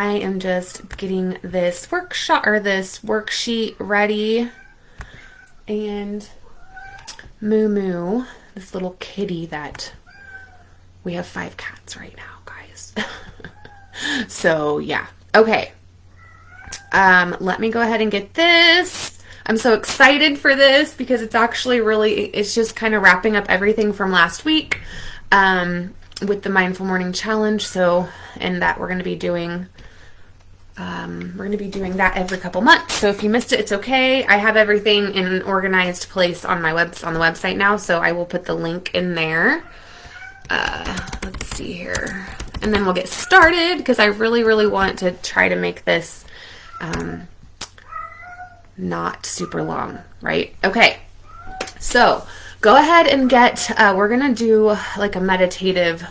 I am just getting this workshop or this worksheet ready, and Moo Moo, this little kitty that we have 5 cats right now, guys. So yeah, okay. Let me go ahead and get this. I'm so excited for this because it's actually it's just kind of wrapping up everything from last week with the Mindful Morning Challenge. So, and that we're going to be doing that every couple months. So if you missed it, it's okay. I have everything in an organized place on the website now, so I will put the link in there. Let's see here. And then we'll get started because I really want to try to make this not super long, right? Okay. So go ahead and we're going to do like we're going to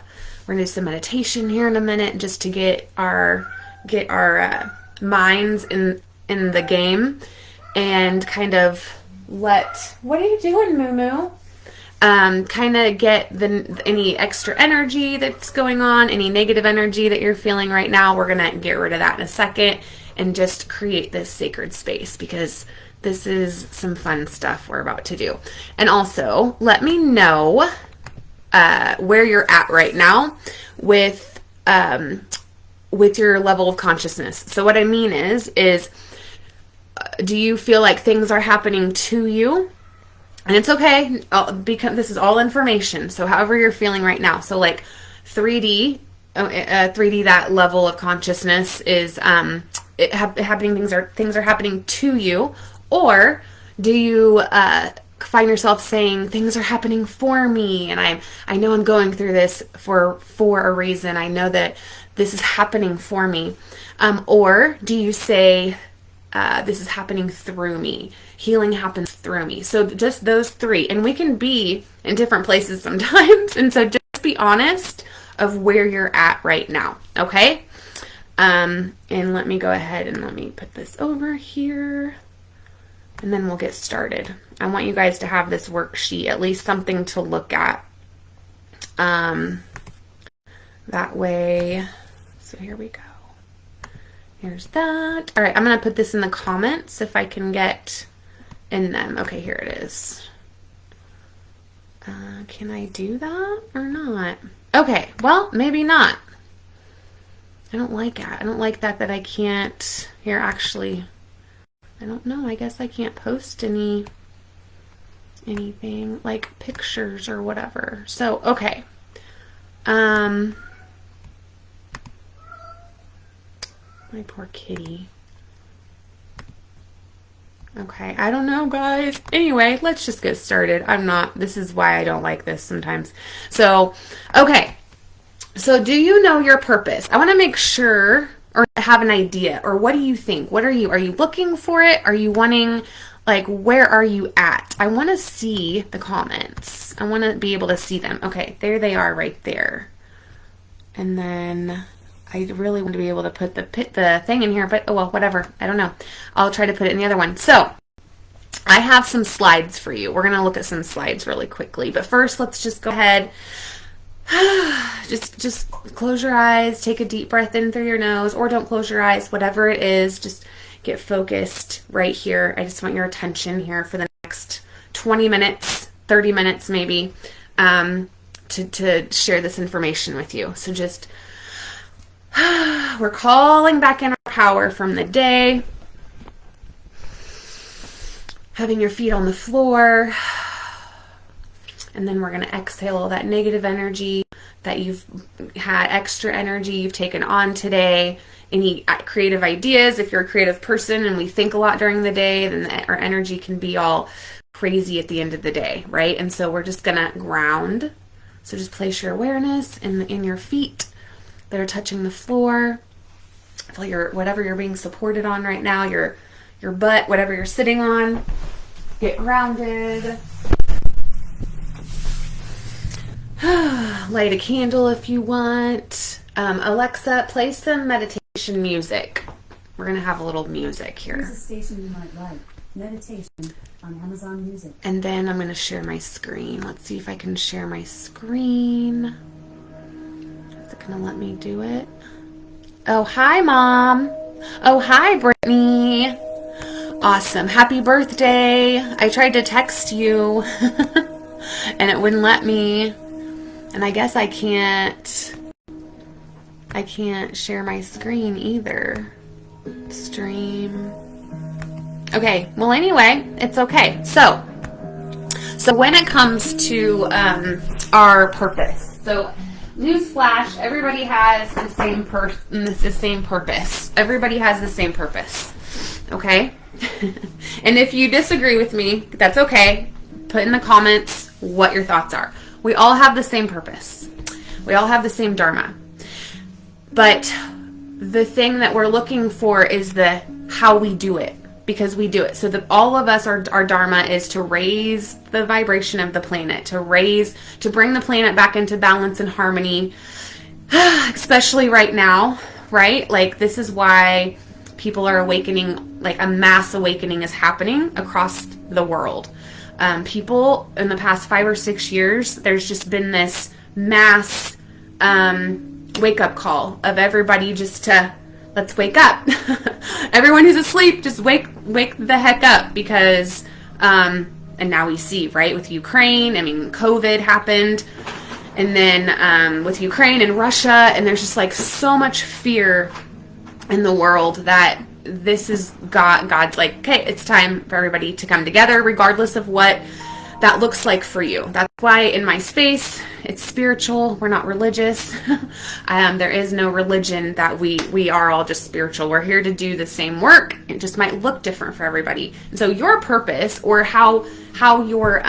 do some meditation here in a minute just to get our minds in the game and kind of what are you doing, Moo Moo? Kind of get any extra energy that's going on, any negative energy that you're feeling right now. We're going to get rid of that in a second and just create this sacred space because this is some fun stuff we're about to do. And also, let me know where you're at right now with your level of consciousness. So what I mean is do you feel like things are happening to you? And it's okay, because this is all information. So however you're feeling right now. So like 3D, that level of consciousness is happening. Things are happening to you, or do you find yourself saying things are happening for me, and I know I'm going through this for a reason. I know that this is happening for me, or do you say this is happening through me? Healing happens through me. So just those 3, and we can be in different places sometimes, and so just be honest of where you're at right now, okay? And let me go ahead and let me put this over here, and then we'll get started. I want you guys to have this worksheet, at least something to look at. That way, so here we go. Here's that. All right, I'm going to put this in the comments if I can get in them. Okay, here it is. Can I do that or not? Okay, well, maybe not. I don't like it. I don't like that I can't. Here, actually, I don't know. I guess I can't post anything like pictures or whatever. So, okay. My poor kitty. Okay, I don't know, guys. Anyway, let's just get started. This is why I don't like this sometimes. So, okay. So, do you know your purpose? I want to make sure or have an idea, or what do you think? Are you looking for it? Are you wanting, like, where are you at? I want to see the comments. I want to be able to see them. Okay, there they are right there. And then I really want to be able to put the thing in here, but oh well, whatever. I don't know. I'll try to put it in the other one. So I have some slides for you. We're going to look at some slides really quickly, but first let's just go ahead. Just close your eyes, take a deep breath in through your nose, or don't close your eyes, whatever it is. Just get focused right here. I just want your attention here for the next 20 minutes, 30 minutes maybe, to share this information with you. So just we're calling back in our power from the day, having your feet on the floor, and then we're going to exhale all that negative energy that you've had, extra energy you've taken on today. Any creative ideas, if you're a creative person and we think a lot during the day, then our energy can be all crazy at the end of the day, right? And so we're just going to ground. So just place your awareness in your feet that are touching the floor. Feel whatever you're being supported on right now, your butt, whatever you're sitting on. Get grounded. Light a candle if you want. Alexa, play some meditation music. We're going to have a little music here. Here's a station you might like. Meditation on Amazon Music. And then I'm going to share my screen. Let's see if I can share my screen. Is it going to let me do it? Oh, hi, Mom. Oh, hi, Brittany. Awesome. Happy birthday. I tried to text you and it wouldn't let me. And I guess I can't share my screen either. Stream. Okay. Well, anyway, it's okay. So when it comes to our purpose, so newsflash, everybody has the same purpose. Everybody has the same purpose. Okay? And if you disagree with me, that's okay. Put in the comments what your thoughts are. We all have the same purpose. We all have the same dharma. But the thing that we're looking for is the how we do it, because we do it. So all of us, our dharma is to raise the vibration of the planet, to bring the planet back into balance and harmony, especially right now, right? Like, this is why people are awakening, like a mass awakening is happening across the world. People in the past 5 or 6 years, there's just been this mass wake up call of everybody just to, let's wake up. Everyone who's asleep, just wake the heck up, because, and now we see, right, with Ukraine, I mean, COVID happened, and then with Ukraine and Russia, and there's just like so much fear in the world that this is God's like, okay, it's time for everybody to come together, regardless of what that looks like for you. That's why in my space, it's spiritual. We're not religious. There is no religion. That we are all just spiritual. We're here to do the same work. It just might look different for everybody. And so your purpose, or how your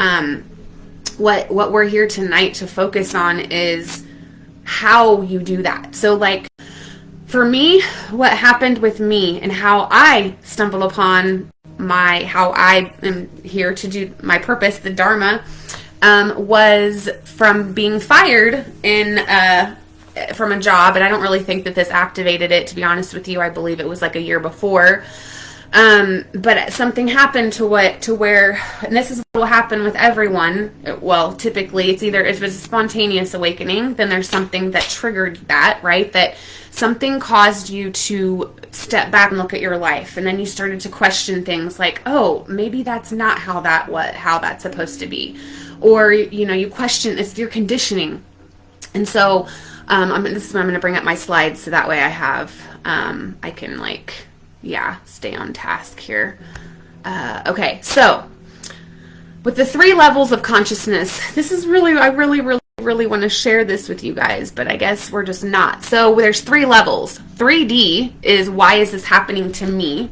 what we're here tonight to focus on, is how you do that. So like, for me, what happened with me and how I stumbled upon how I am here to do my purpose, the Dharma, was from being fired from a job. And I don't really think that this activated it, to be honest with you. I believe it was like a year before. But something happened to where, and this is what will happen with everyone. Well, typically if it's a spontaneous awakening, then there's something that triggered that, right? That something caused you to step back and look at your life. And then you started to question things like, oh, maybe that's not how that's supposed to be. Or, you question, it's your conditioning. And so, I'm going to bring up my slides so that way I can stay on task here. Okay, so with the 3 levels of consciousness, this is I really want to share this with you guys, but I guess we're just not. So there's 3 levels. 3D is, why is this happening to me?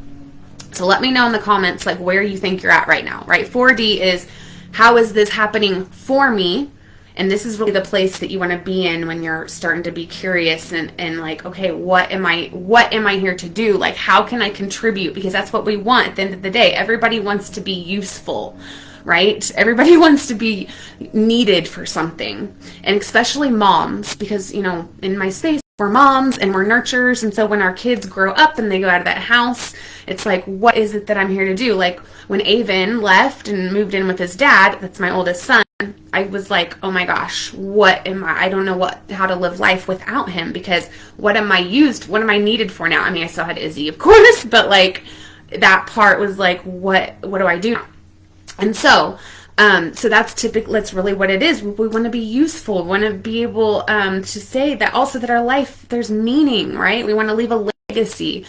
So let me know in the comments like where you think you're at right now, right? 4D is, how is this happening for me? And this is really the place that you want to be in when you're starting to be curious and like, okay, what am I here to do? Like, how can I contribute? Because that's what we want at the end of the day. Everybody wants to be useful, right? Everybody wants to be needed for something. And especially moms, because, in my space, we're moms and we're nurturers. And so when our kids grow up and they go out of that house, it's like, what is it that I'm here to do? Like when Avon left and moved in with his dad, that's my oldest son, I was like, oh my gosh, I don't know how to live life without him, because what am I needed for now? I mean, I still had Izzy, of course, but like that part was like, what do I do? And so that's really what it is. We want to be useful. We want to be able to say that also that our life, there's meaning, right? We want to leave a legacy.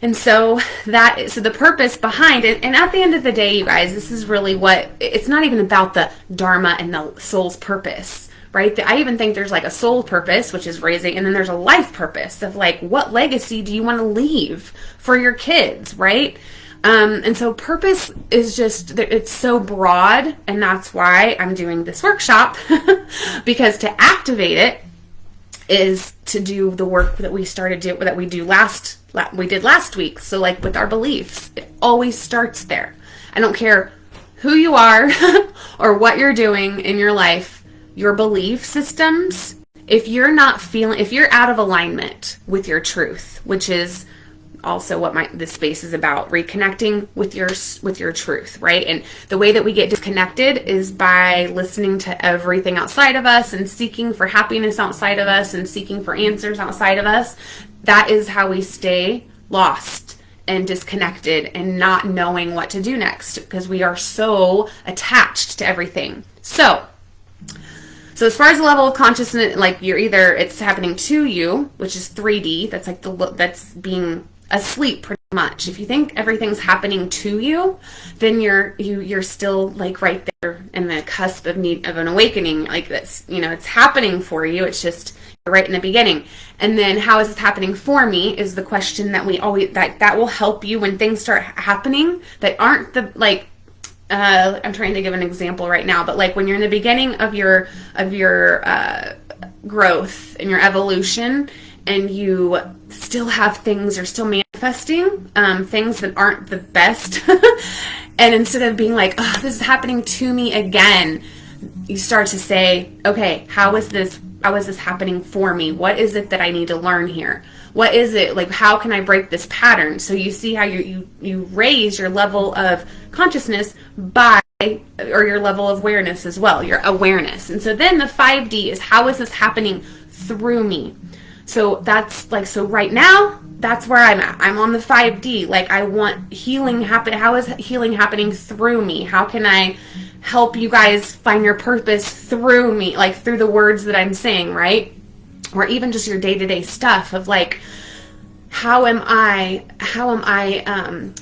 And so the purpose behind it, and at the end of the day, you guys, this is really it's not even about the Dharma and the soul's purpose, right? I even think there's like a soul purpose, which is raising, and then there's a life purpose of like, what legacy do you want to leave for your kids, right? And so purpose is it's so broad, and that's why I'm doing this workshop, because to activate it is to do the work that we did last week. So like with our beliefs, it always starts there. I don't care who you are or what you're doing in your life, your belief systems, if you're out of alignment with your truth, which is also what this space is about, reconnecting with your truth, right? And the way that we get disconnected is by listening to everything outside of us and seeking for happiness outside of us and seeking for answers outside of us. that is how we stay lost and disconnected and not knowing what to do next, because we are so attached to everything. So as far as the level of consciousness, like it's happening to you, which is 3D. That's like that's being asleep pretty much. If you think everything's happening to you, then you're still like right there in the cusp of an awakening. Like that's, it's happening for you. It's just right in the beginning. And then how is this happening for me is the question that we always, that will help you when things start happening that aren't I'm trying to give an example right now, but like when you're in the beginning of your growth and your evolution, and you still have things, you're still manifesting things that aren't the best, and instead of being like, oh, this is happening to me again, you start to say, okay, how is this happening for me? What is it that I need to learn here? What is it, like, how can I break this pattern? So you see how you raise your level of consciousness or your level of awareness as well, your awareness. And so then the 5D is, how is this happening through me? So that's like, so right now, that's where I'm at. I'm on the 5D. Like, I want healing happen. How is healing happening through me? How can I help you guys find your purpose through me? Like, through the words that I'm saying, right? Or even just your day-to-day stuff of like, how am I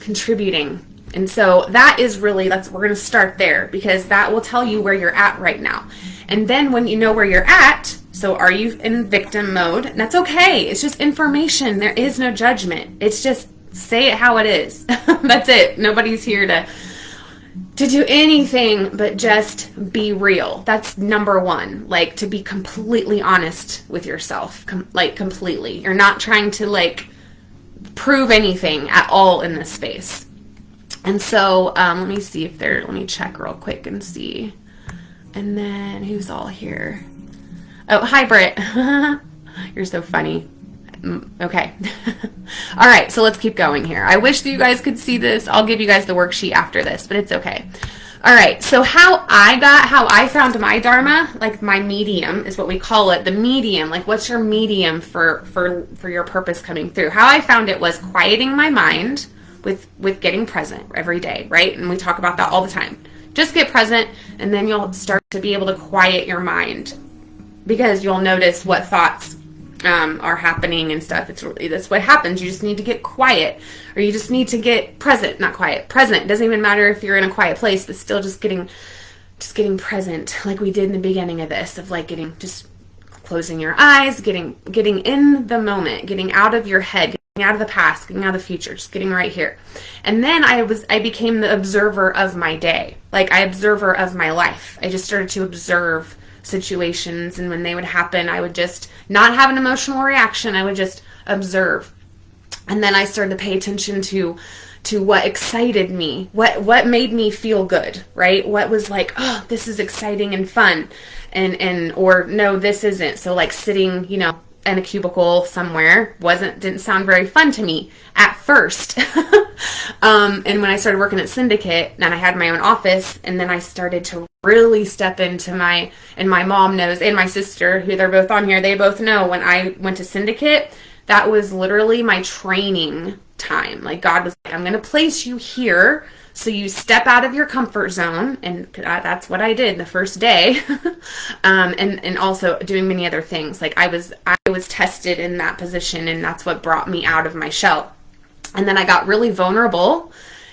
contributing? And so we're going to start there, because that will tell you where you're at right now. And then when you know where you're at, so are you in victim mode? And that's okay. It's just information. There is no judgment. It's just say it how it is. That's it. Nobody's here to do anything but just be real. That's number one. Like, to be completely honest with yourself. Completely. You're not trying to like prove anything at all in this space. And so let me check real quick and see. And then who's all here? Oh, hi, Britt. You're so funny. Okay. All right, so let's keep going here. I wish that you guys could see this. I'll give you guys the worksheet after this, but it's okay. All right, so how I found my Dharma, like my medium is what we call it, the medium. Like, what's your medium for your purpose coming through? How I found it was quieting my mind with getting present every day, right? And we talk about that all the time. Just get present, and then you'll start to be able to quiet your mind, because you'll notice what thoughts are happening and stuff. That's what happens. You just need to get quiet, or you just need to get present, not quiet, present. It doesn't even matter if you're in a quiet place, but still just getting present, like we did in the beginning of this, of like just closing your eyes, getting in the moment, getting out of your head, getting out of the past, getting out of the future, just getting right here. And then I became the observer of my day, like observer of my life. I just started to observe situations, and when they would happen, I would just not have an emotional reaction. I would just observe. And then I started to pay attention to what excited me, what made me feel good, right? What was like, oh, this is exciting and fun, and or no, this isn't. So like sitting, in a cubicle somewhere didn't sound very fun to me at first. And when I started working at Syndicate, and I had my own office, and then I started to really step into and my mom knows, and my sister, who they're both on here, they both know, when I went to Syndicate, that was literally my training time. Like, God was like, I'm going to place you here so you step out of your comfort zone. And that's what I did the first day. And also doing many other things. Like, I was tested in that position, and that's what brought me out of my shell. And then I got really vulnerable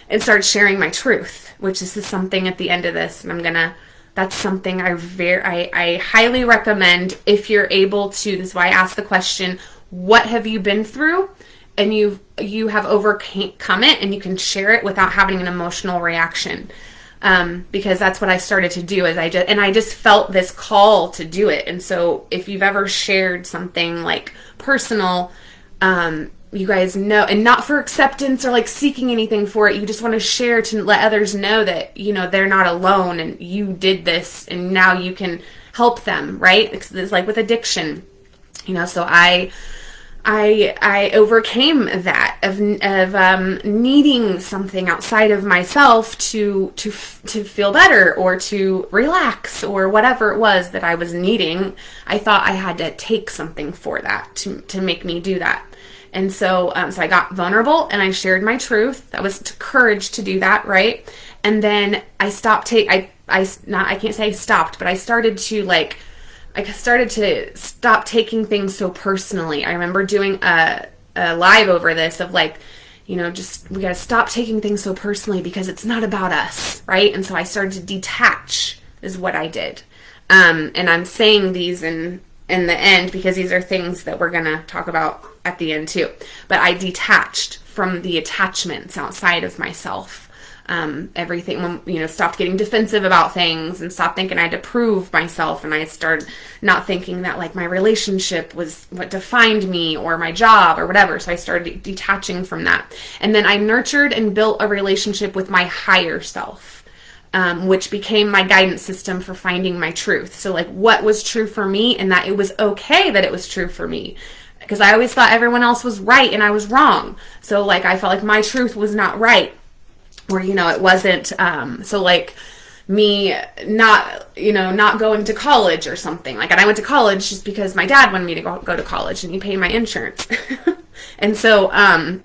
and started sharing my truth, which is something at the end of this. And that's something I highly recommend if you're able to. This is why I asked the question, what have you been through? And you have overcome it, and you can share it without having an emotional reaction. Because that's what I started to do, I just felt this call to do it. And so if you've ever shared something like personal, you guys know, and not for acceptance or like seeking anything for it, you just want to share to let others know that, they're not alone, and you did this, and now you can help them, right? It's like with addiction, so I overcame that of needing something outside of myself to feel better, or to relax, or whatever it was that I was needing. I thought I had to take something for that to make me do that. And so, so I got vulnerable and I shared my truth. That was courage to do that, right? And then I stopped I can't say I stopped, but I started to stop taking things so personally. I remember doing a live over this of like, just we got to stop taking things so personally because it's not about us, right? And so I started to detach is what I did. And I'm saying these in the end because these are things that we're going to talk about at the end too. But I detached from the attachments outside of myself. Everything, stopped getting defensive about things and stopped thinking I had to prove myself. And I started not thinking that like my relationship was what defined me or my job or whatever. So I started detaching from that. And then I nurtured and built a relationship with my higher self, which became my guidance system for finding my truth. So like what was true for me and that it was okay that it was true for me. Because I always thought everyone else was right and I was wrong. So like I felt like my truth was not right. Or, it wasn't, so like me not going to college or something. Like, and I went to college just because my dad wanted me to go to college and he paid my insurance. And so,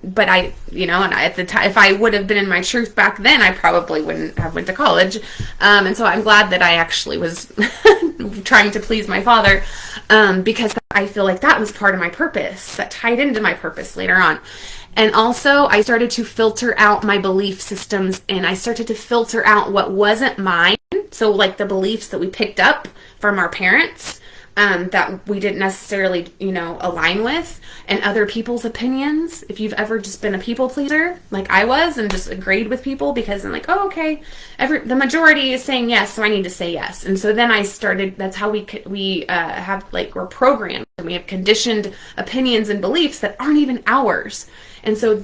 but I, at the time, if I would have been in my truth back then, I probably wouldn't have went to college. And so I'm glad that I actually was trying to please my father, because I feel like that was part of my purpose that tied into my purpose later on. And also, I started to filter out my belief systems and I started to filter out what wasn't mine. So like the beliefs that we picked up from our parents, that we didn't necessarily, align with, and other people's opinions. If you've ever just been a people pleaser, like I was, and just agreed with people because I'm like, oh, okay, the majority is saying yes, so I need to say yes. And so then I started, that's how we have, like, we're programmed, and we have conditioned opinions and beliefs that aren't even ours. And so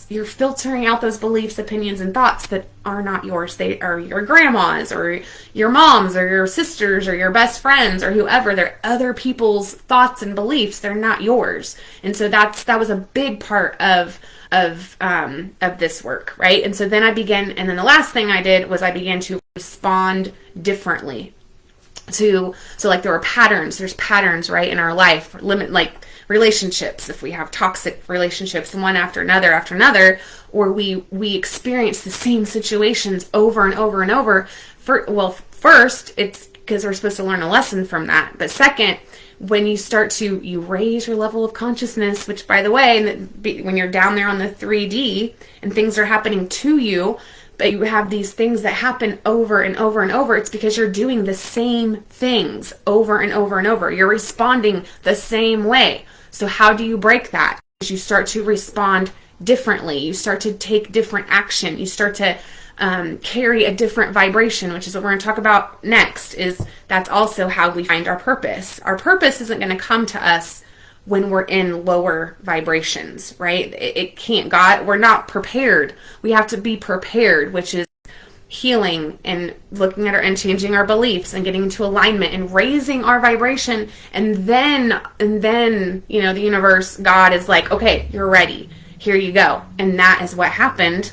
you're filtering out those beliefs, opinions, and thoughts that are not yours. They are your grandma's or your mom's or your sister's or your best friends or whoever. They're other people's thoughts and beliefs. They're not yours. And so that was a big part of this work, right? And so then and then the last thing I did was I began to respond differently so like there were patterns. There's patterns, right, in our life. Relationships, if we have toxic relationships one after another, or we experience the same situations over and over and over. First, it's because we're supposed to learn a lesson from that. But second, when you raise your level of consciousness, which, by the way, when you're down there on the 3D and things are happening to you, but you have these things that happen over and over and over, it's because you're doing the same things over and over and over. You're responding the same way. So how do you break that? You start to respond differently. You start to take different action. You start to carry a different vibration, which is what we're going to talk about next. That's also how we find our purpose. Our purpose isn't going to come to us when we're in lower vibrations, right? It can't. We're not prepared. We have to be prepared, which is healing and looking at and changing our beliefs and getting into alignment and raising our vibration. And then, the universe, God is like, okay, you're ready. Here you go. And that is what happened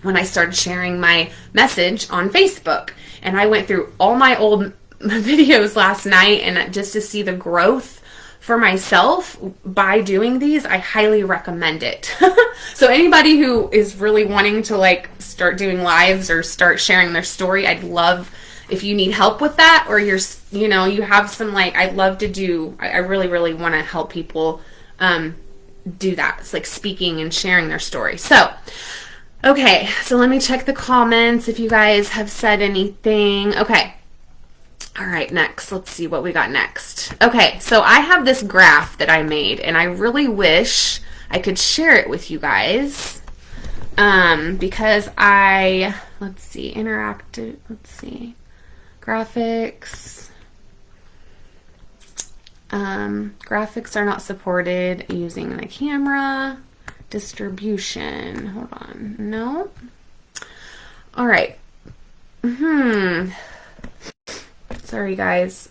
when I started sharing my message on Facebook. And I went through all my old videos last night, and just to see the growth for myself by doing these, I highly recommend it. So anybody who is really wanting to start doing lives or start sharing their story, I'd love if you need help with that, or you have some, I'd love to do, I really, really want to help people do that. It's like speaking and sharing their story. So, okay, so let me check the comments if you guys have said anything. Okay. All right, next. Let's see what we got next. Okay, so I have this graph that I made, and I really wish I could share it with you guys, because let's see, graphics. Graphics are not supported using the camera. Distribution. Hold on. No. All right. Sorry, guys.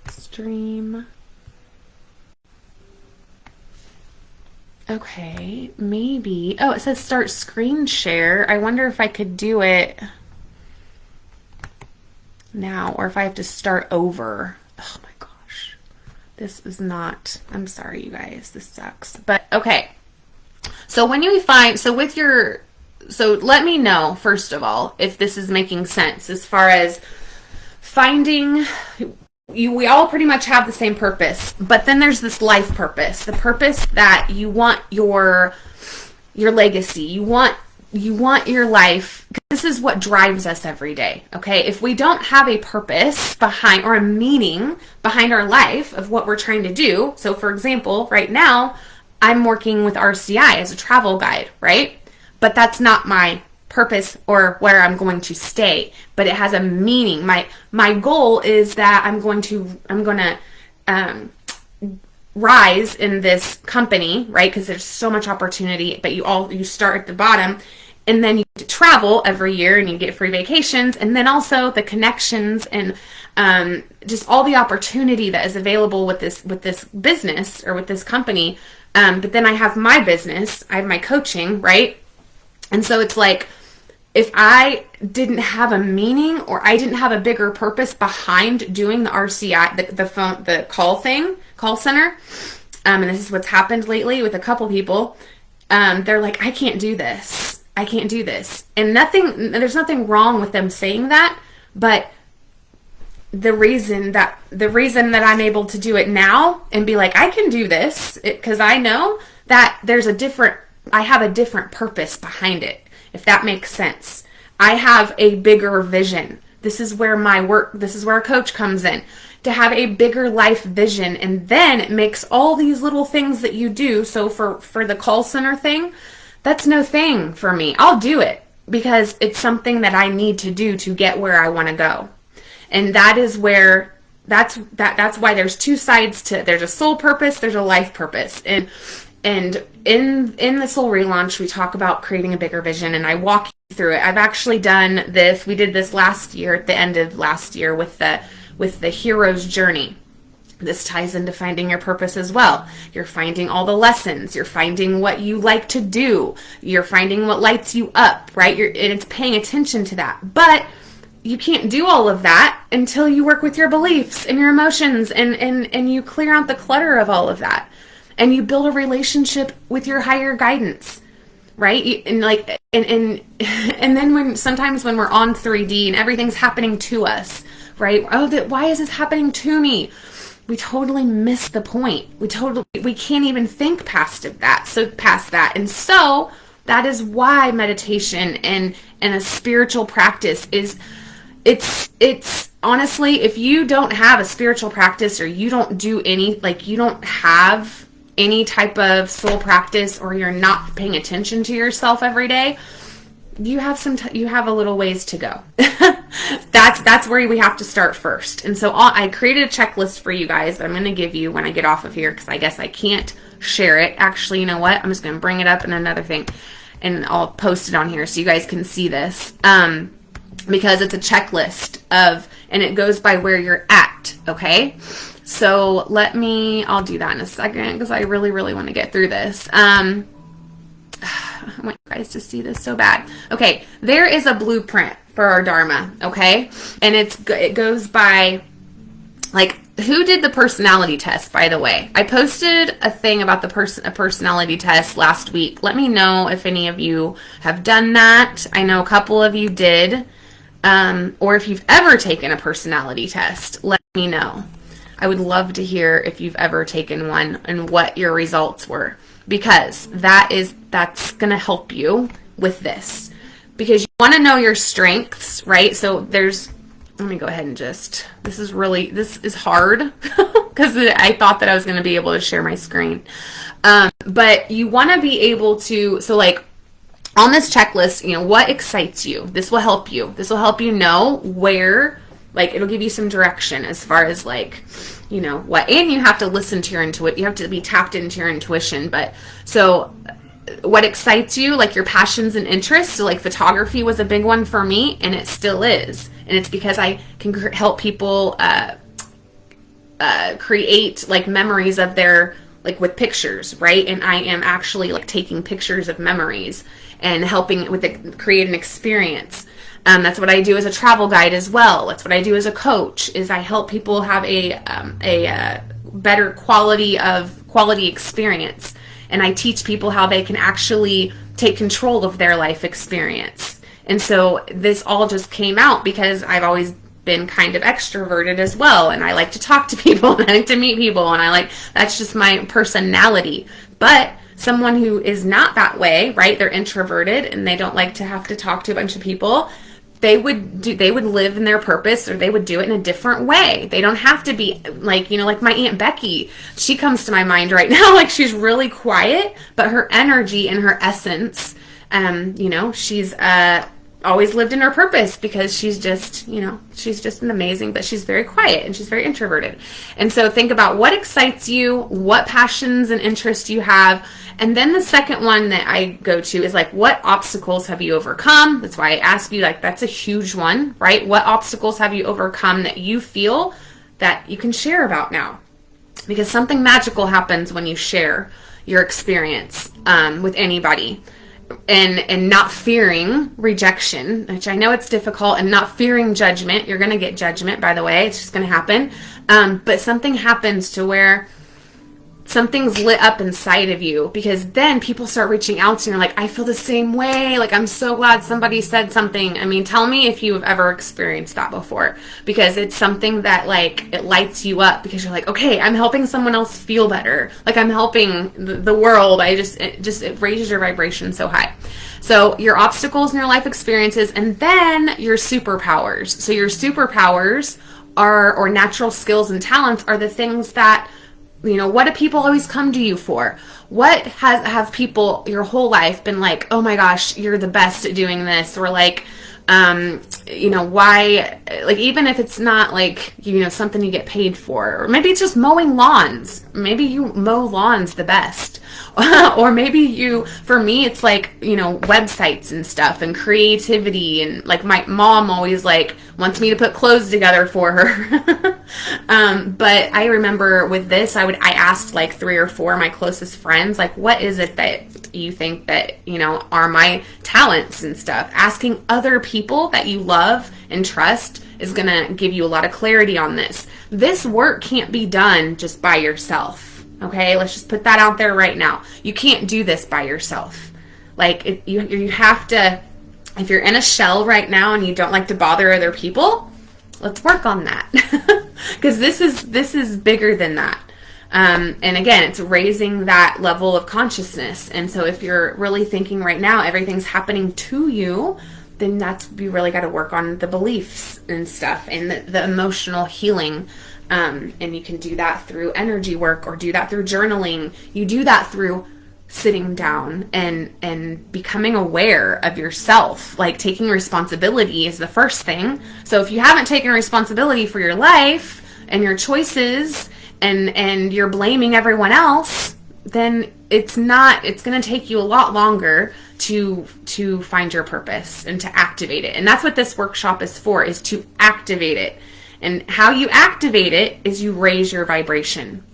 Stream. Okay, maybe. Oh, it says start screen share. I wonder if I could do it now or if I have to start over. Oh my gosh. This is not, I'm sorry, you guys. This sucks. But okay. So when you find, so let me know, first of all, if this is making sense as far as finding, we all pretty much have the same purpose, but then there's this life purpose, the purpose that you want your legacy, you want your life. This is what drives us every day, okay? If we don't have a purpose behind, or a meaning behind our life of what we're trying to do, so for example, right now, I'm working with RCI as a travel guide, right? But that's not my purpose or where I'm going to stay, but it has a meaning. My goal is that I'm going to rise in this company, right? Because there's so much opportunity, but you start at the bottom, and then you travel every year and you get free vacations, and then also the connections and just all the opportunity that is available with this business or with this company. But then I have my business, I have my coaching, right? And so it's like, if I didn't have a meaning, or I didn't have a bigger purpose behind doing the RCI, the call center, and this is what's happened lately with a couple people, they're like, I can't do this. And there's nothing wrong with them saying that, but the reason that I'm able to do it now and be like, I can do this, because I know that I have a different purpose behind it, if that makes sense. I have a bigger vision. This is where a coach comes in, to have a bigger life vision. And then it makes all these little things that you do. So for the call center thing, that's no thing for me. I'll do it because it's something that I need to do to get where I want to go. And that is where, that's why there's two sides there's a soul purpose, there's a life purpose. And in the Soul Relaunch, we talk about creating a bigger vision, and I walk you through it. I've actually done this. We did this last year, at the end of last year, with the hero's journey. This ties into finding your purpose as well. You're finding all the lessons. You're finding what you like to do. You're finding what lights you up, right? And it's paying attention to that. But you can't do all of that until you work with your beliefs and your emotions, and you clear out the clutter of all of that. And you build a relationship with your higher guidance, right? And then sometimes when we're on 3D and everything's happening to us, right? Why is this happening to me? We totally miss the point. We can't even think past that. And so that is why meditation and a spiritual practice it's honestly, if you don't have a spiritual practice, or you don't do you don't have any type of soul practice, or you're not paying attention to yourself every day, you have a little ways to go. That's where we have to start first. And so I created a checklist for you guys that I'm going to give you when I get off of here, because I guess I can't share it. Actually, you know what? I'm just going to bring it up in another thing, and I'll post it on here so you guys can see this. Because it's a checklist and it goes by where you're at. Okay. So I'll do that in a second, because I really, really want to get through this. I want you guys to see this so bad. Okay, there is a blueprint for our Dharma, okay? And it goes by, who did the personality test, by the way? I posted a thing about a personality test last week. Let me know if any of you have done that. I know a couple of you did. Or if you've ever taken a personality test, let me know. I would love to hear if you've ever taken one and what your results were, because that's going to help you with this, because you want to know your strengths, right? So let me go ahead and this is hard because I thought that I was going to be able to share my screen. But you want to be able to, on this checklist, what excites you? This will help you. This will help you know where, it'll give you some direction as far as what, and you have to listen to your intuition. You have to be tapped into your intuition. But so what excites you, your passions and interests. So photography was a big one for me, and it still is. And it's because I can help people create memories of their, with pictures, right? And I am actually taking pictures of memories and helping create an experience. That's what I do as a travel guide as well. That's what I do as a coach, is I help people have better quality experience. And I teach people how they can actually take control of their life experience. And so this all just came out because I've always been kind of extroverted as well, and I like to talk to people and I like to meet people, and that's just my personality. But someone who is not that way, right? They're introverted and they don't like to have to talk to a bunch of people. They would live in their purpose, or they would do it in a different way. They don't have to be like, like my Aunt Becky. She comes to my mind right now. Like, she's really quiet, but her energy and her essence, she's always lived in her purpose, because she's just an amazing, but she's very quiet and she's very introverted. And so think about what excites you, what passions and interests you have. And then the second one that I go to is like, what obstacles have you overcome? That's why I ask you, like, that's a huge one, right? What obstacles have you overcome that you feel that you can share about now? Because something magical happens when you share your experience with anybody. And not fearing rejection, which I know it's difficult, and not fearing judgment. You're going to get judgment, by the way. It's just going to happen. But something happens to where something's lit up inside of you, because then people start reaching out to you and like, I feel the same way. Like, I'm so glad somebody said something. I mean, tell me if you have ever experienced that before, because it's something that, like, it lights you up, because you're like, okay, I'm helping someone else feel better. Like, I'm helping the world. It raises your vibration so high. So your obstacles in your life experiences, and then your superpowers. So your superpowers or natural skills and talents are the things that, what do people always come to you for? What have people your whole life been like, oh my gosh, you're the best at doing this? Or like, why, like, even if it's not like, something you get paid for, or maybe it's just mowing lawns. Maybe you mow lawns the best. Or maybe for me, it's like, websites and stuff and creativity. And like, my mom always like wants me to put clothes together for her. But I remember with this, I asked like 3 or 4 of my closest friends, like, what is it that you think that, are my talents and stuff? Asking other people that you love and trust is going to give you a lot of clarity on this. This work can't be done just by yourself. Okay, let's just put that out there right now. You can't do this by yourself. Like, you have to, if you're in a shell right now and you don't like to bother other people, let's work on that. Because this is bigger than that. And again, it's raising that level of consciousness. And so if you're really thinking right now everything's happening to you, then you really got to work on the beliefs and stuff, and the emotional healing. And you can do that through energy work, or do that through journaling. You do that through sitting down and becoming aware of yourself. Like, taking responsibility is the first thing. So if you haven't taken responsibility for your life and your choices, and you're blaming everyone else, then it's going to take you a lot longer to find your purpose and to activate it. And that's what this workshop is for, is to activate it. And how you activate it is you raise your vibration.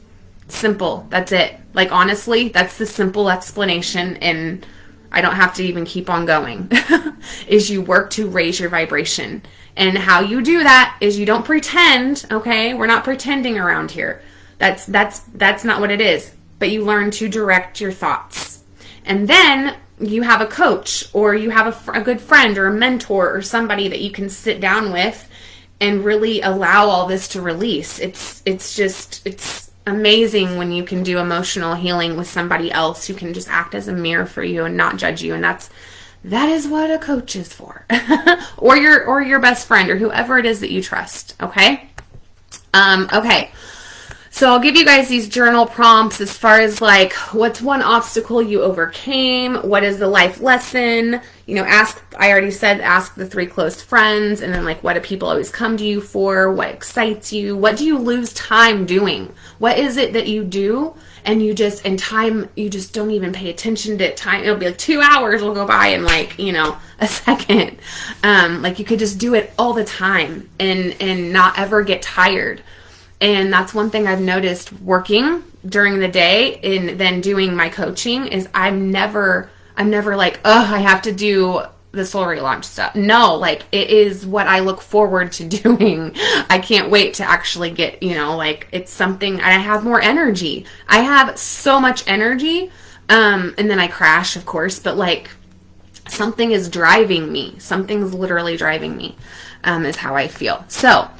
Simple. That's it. Like, honestly, that's the simple explanation, and I don't have to even keep on going. Is you work to raise your vibration. And how you do that is you don't pretend, okay? We're not pretending around here. That's not what it is. But you learn to direct your thoughts. And then you have a coach, or you have a good friend or a mentor or somebody that you can sit down with and really allow all this to release. It's amazing when you can do emotional healing with somebody else who can just act as a mirror for you and not judge you. And that is what a coach is for. or your best friend, or whoever it is that you trust. Okay. Okay. So I'll give you guys these journal prompts as far as like, what's one obstacle you overcame? What is the life lesson? I already said, ask the 3 close friends. And then, like, what do people always come to you for? What excites you? What do you lose time doing? What is it that you do and you just don't even pay attention to time? It'll be like 2 hours will go by in like, a second. Like, you could just do it all the time and not ever get tired. And that's one thing I've noticed working during the day and then doing my coaching is I'm never like, oh, I have to do the soul relaunch stuff. No, like it is what I look forward to doing. I can't wait to actually get, like it's something. I have more energy. I have so much energy. And then I crash, of course, but like something is driving me. Something's literally driving me, is how I feel. So,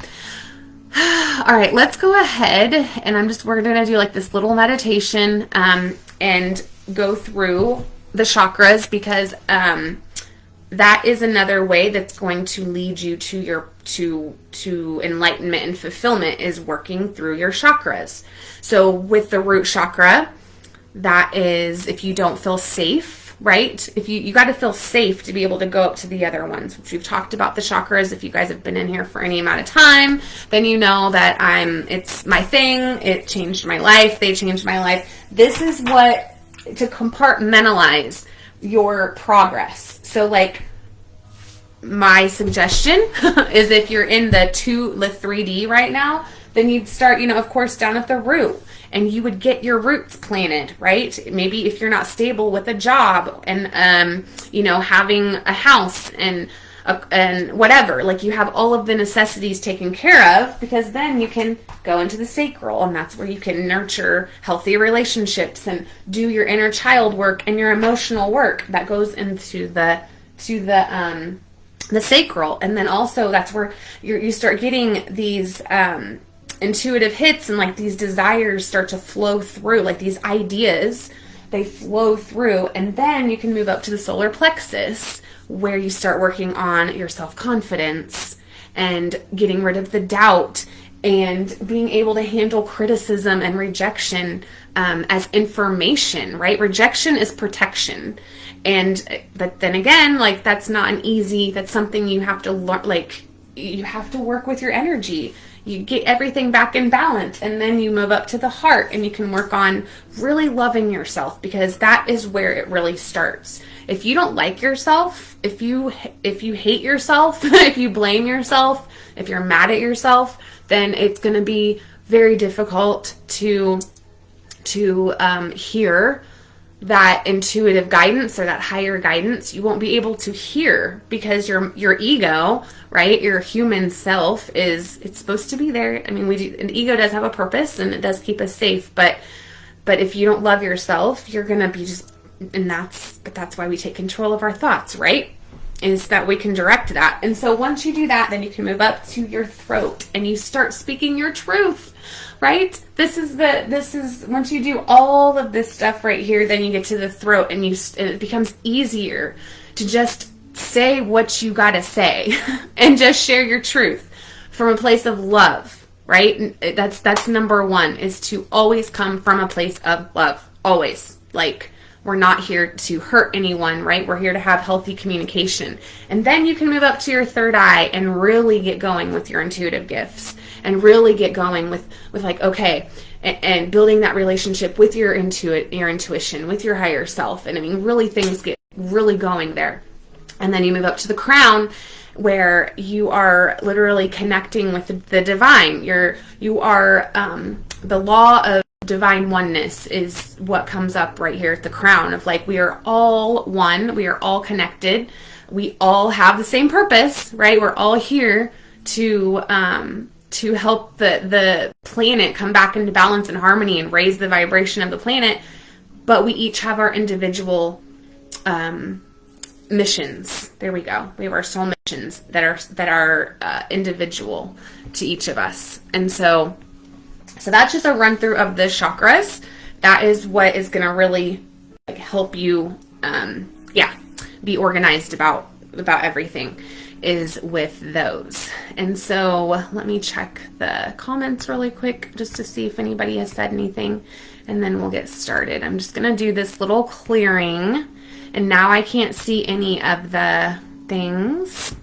all right, let's go ahead and we're going to do like this little meditation, and go through the chakras, because, that is another way that's going to lead you to enlightenment and fulfillment, is working through your chakras. So with the root chakra, that is if you don't feel safe, right? If you got to feel safe to be able to go up to the other ones, which we've talked about the chakras. If you guys have been in here for any amount of time, then you know that it's my thing. It changed my life. They changed my life. This is what, to compartmentalize your progress. So like my suggestion is, if you're in the 3D right now, then you'd start, of course, down at the root, and you would get your roots planted, right? Maybe if you're not stable with a job and, having a house and whatever, like you have all of the necessities taken care of, because then you can go into the sacral, and that's where you can nurture healthy relationships and do your inner child work and your emotional work that goes into the sacral. And then also that's where you start getting these intuitive hits, and like these desires start to flow through, like these ideas, they flow through, and then you can move up to the solar plexus, where you start working on your self-confidence and getting rid of the doubt and being able to handle criticism and rejection as information, right? Rejection is protection. But then again, like that's something you have to learn, like you have to work with your energy. You get everything back in balance, and then you move up to the heart, and you can work on really loving yourself, because that is where it really starts. If you don't like yourself, if you hate yourself, if you blame yourself, if you're mad at yourself, then it's going to be very difficult to hear that intuitive guidance or that higher guidance. You won't be able to hear, because your ego, right, your human self it's supposed to be there. I mean, an ego does have a purpose, and it does keep us safe, but if you don't love yourself, you're gonna be that's why we take control of our thoughts, right? Is that we can direct that. And so once you do that, then you can move up to your throat, and you start speaking your truth, right? This is once you do all of this stuff right here, then you get to the throat, and it becomes easier to just say what you gotta say and just share your truth from a place of love, right? That's number one, is to always come from a place of love. Always. Like, we're not here to hurt anyone, right? We're here to have healthy communication. And then you can move up to your third eye and really get going with your intuitive gifts, and really get going with like, okay, and building that relationship with your intuition, with your higher self. And I mean, really things get really going there. And then you move up to the crown, where you are literally connecting with the divine. You are the law of divine oneness is what comes up right here at the crown, of like, we are all one, we are all connected, we all have the same purpose, right? We're all here to help the planet come back into balance and harmony and raise the vibration of the planet, but we each have our individual missions. There we go. We have our soul missions that are individual to each of us. And so that's just a run through of the chakras. That is what is going to really help you, be organized about everything, is with those. And so let me check the comments really quick just to see if anybody has said anything, and then we'll get started. I'm just going to do this little clearing, and now I can't see any of the things.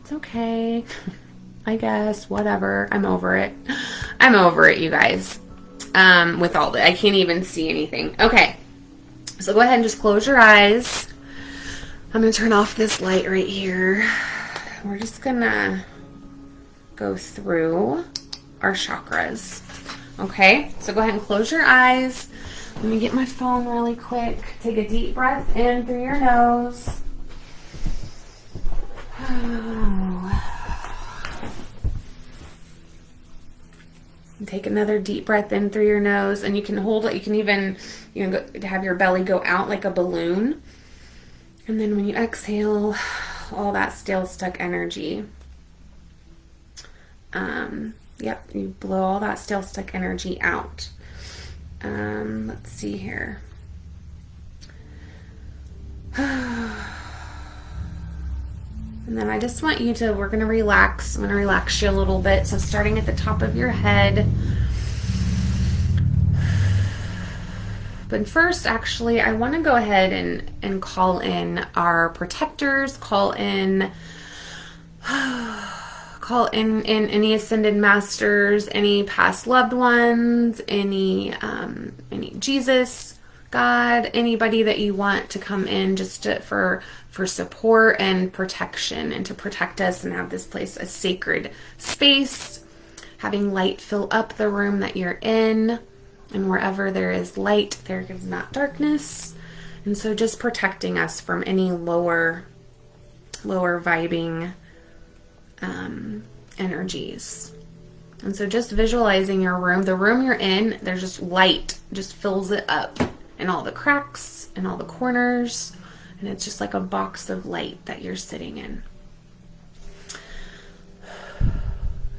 It's okay. I guess, whatever. I'm over it. I'm over it, you guys. With all the, I can't even see anything. Okay. So go ahead and just close your eyes. I'm going to turn off this light right here. We're just going to go through our chakras. Okay. So go ahead and close your eyes. Let me get my phone really quick. Take a deep breath in through your nose. And take another deep breath in through your nose, and you can hold it. You can even, have your belly go out like a balloon. And then when you exhale, all that stale, stuck energy. You blow all that stale, stuck energy out. Let's see here. And then I just want you to, we're going to relax. I'm going to relax you a little bit. So starting at the top of your head. But first, actually, I want to go ahead and call in our protectors, call in any ascended masters, any past loved ones, any Jesus, God, anybody that you want to come in just for support and protection, and to protect us and have this place a sacred space, having light fill up the room that you're in, and wherever there is light, there is not darkness. And so just protecting us from any lower vibing energies. And so just visualizing your room, the room you're in, there's just light, just fills it up in all the cracks and all the corners. And it's just like a box of light that you're sitting in.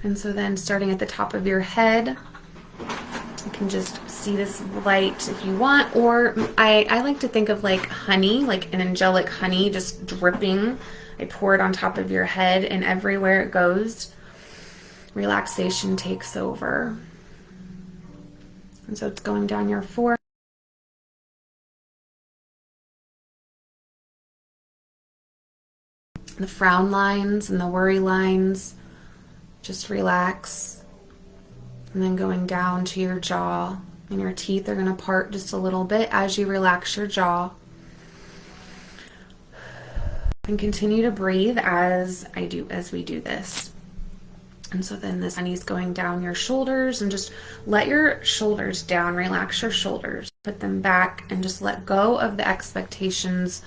And so then starting at the top of your head, you can just see this light if you want, or I like to think of like honey, like an angelic honey just dripping. I pour it on top of your head, and everywhere it goes, relaxation takes over. And so it's going down your forehead, the frown lines and the worry lines, just relax. And then going down to your jaw, and your teeth are going to part just a little bit as you relax your jaw. And continue to breathe as we do this. And so then this honey's going down your shoulders, and just let your shoulders down, relax your shoulders, put them back, and just let go of the expectations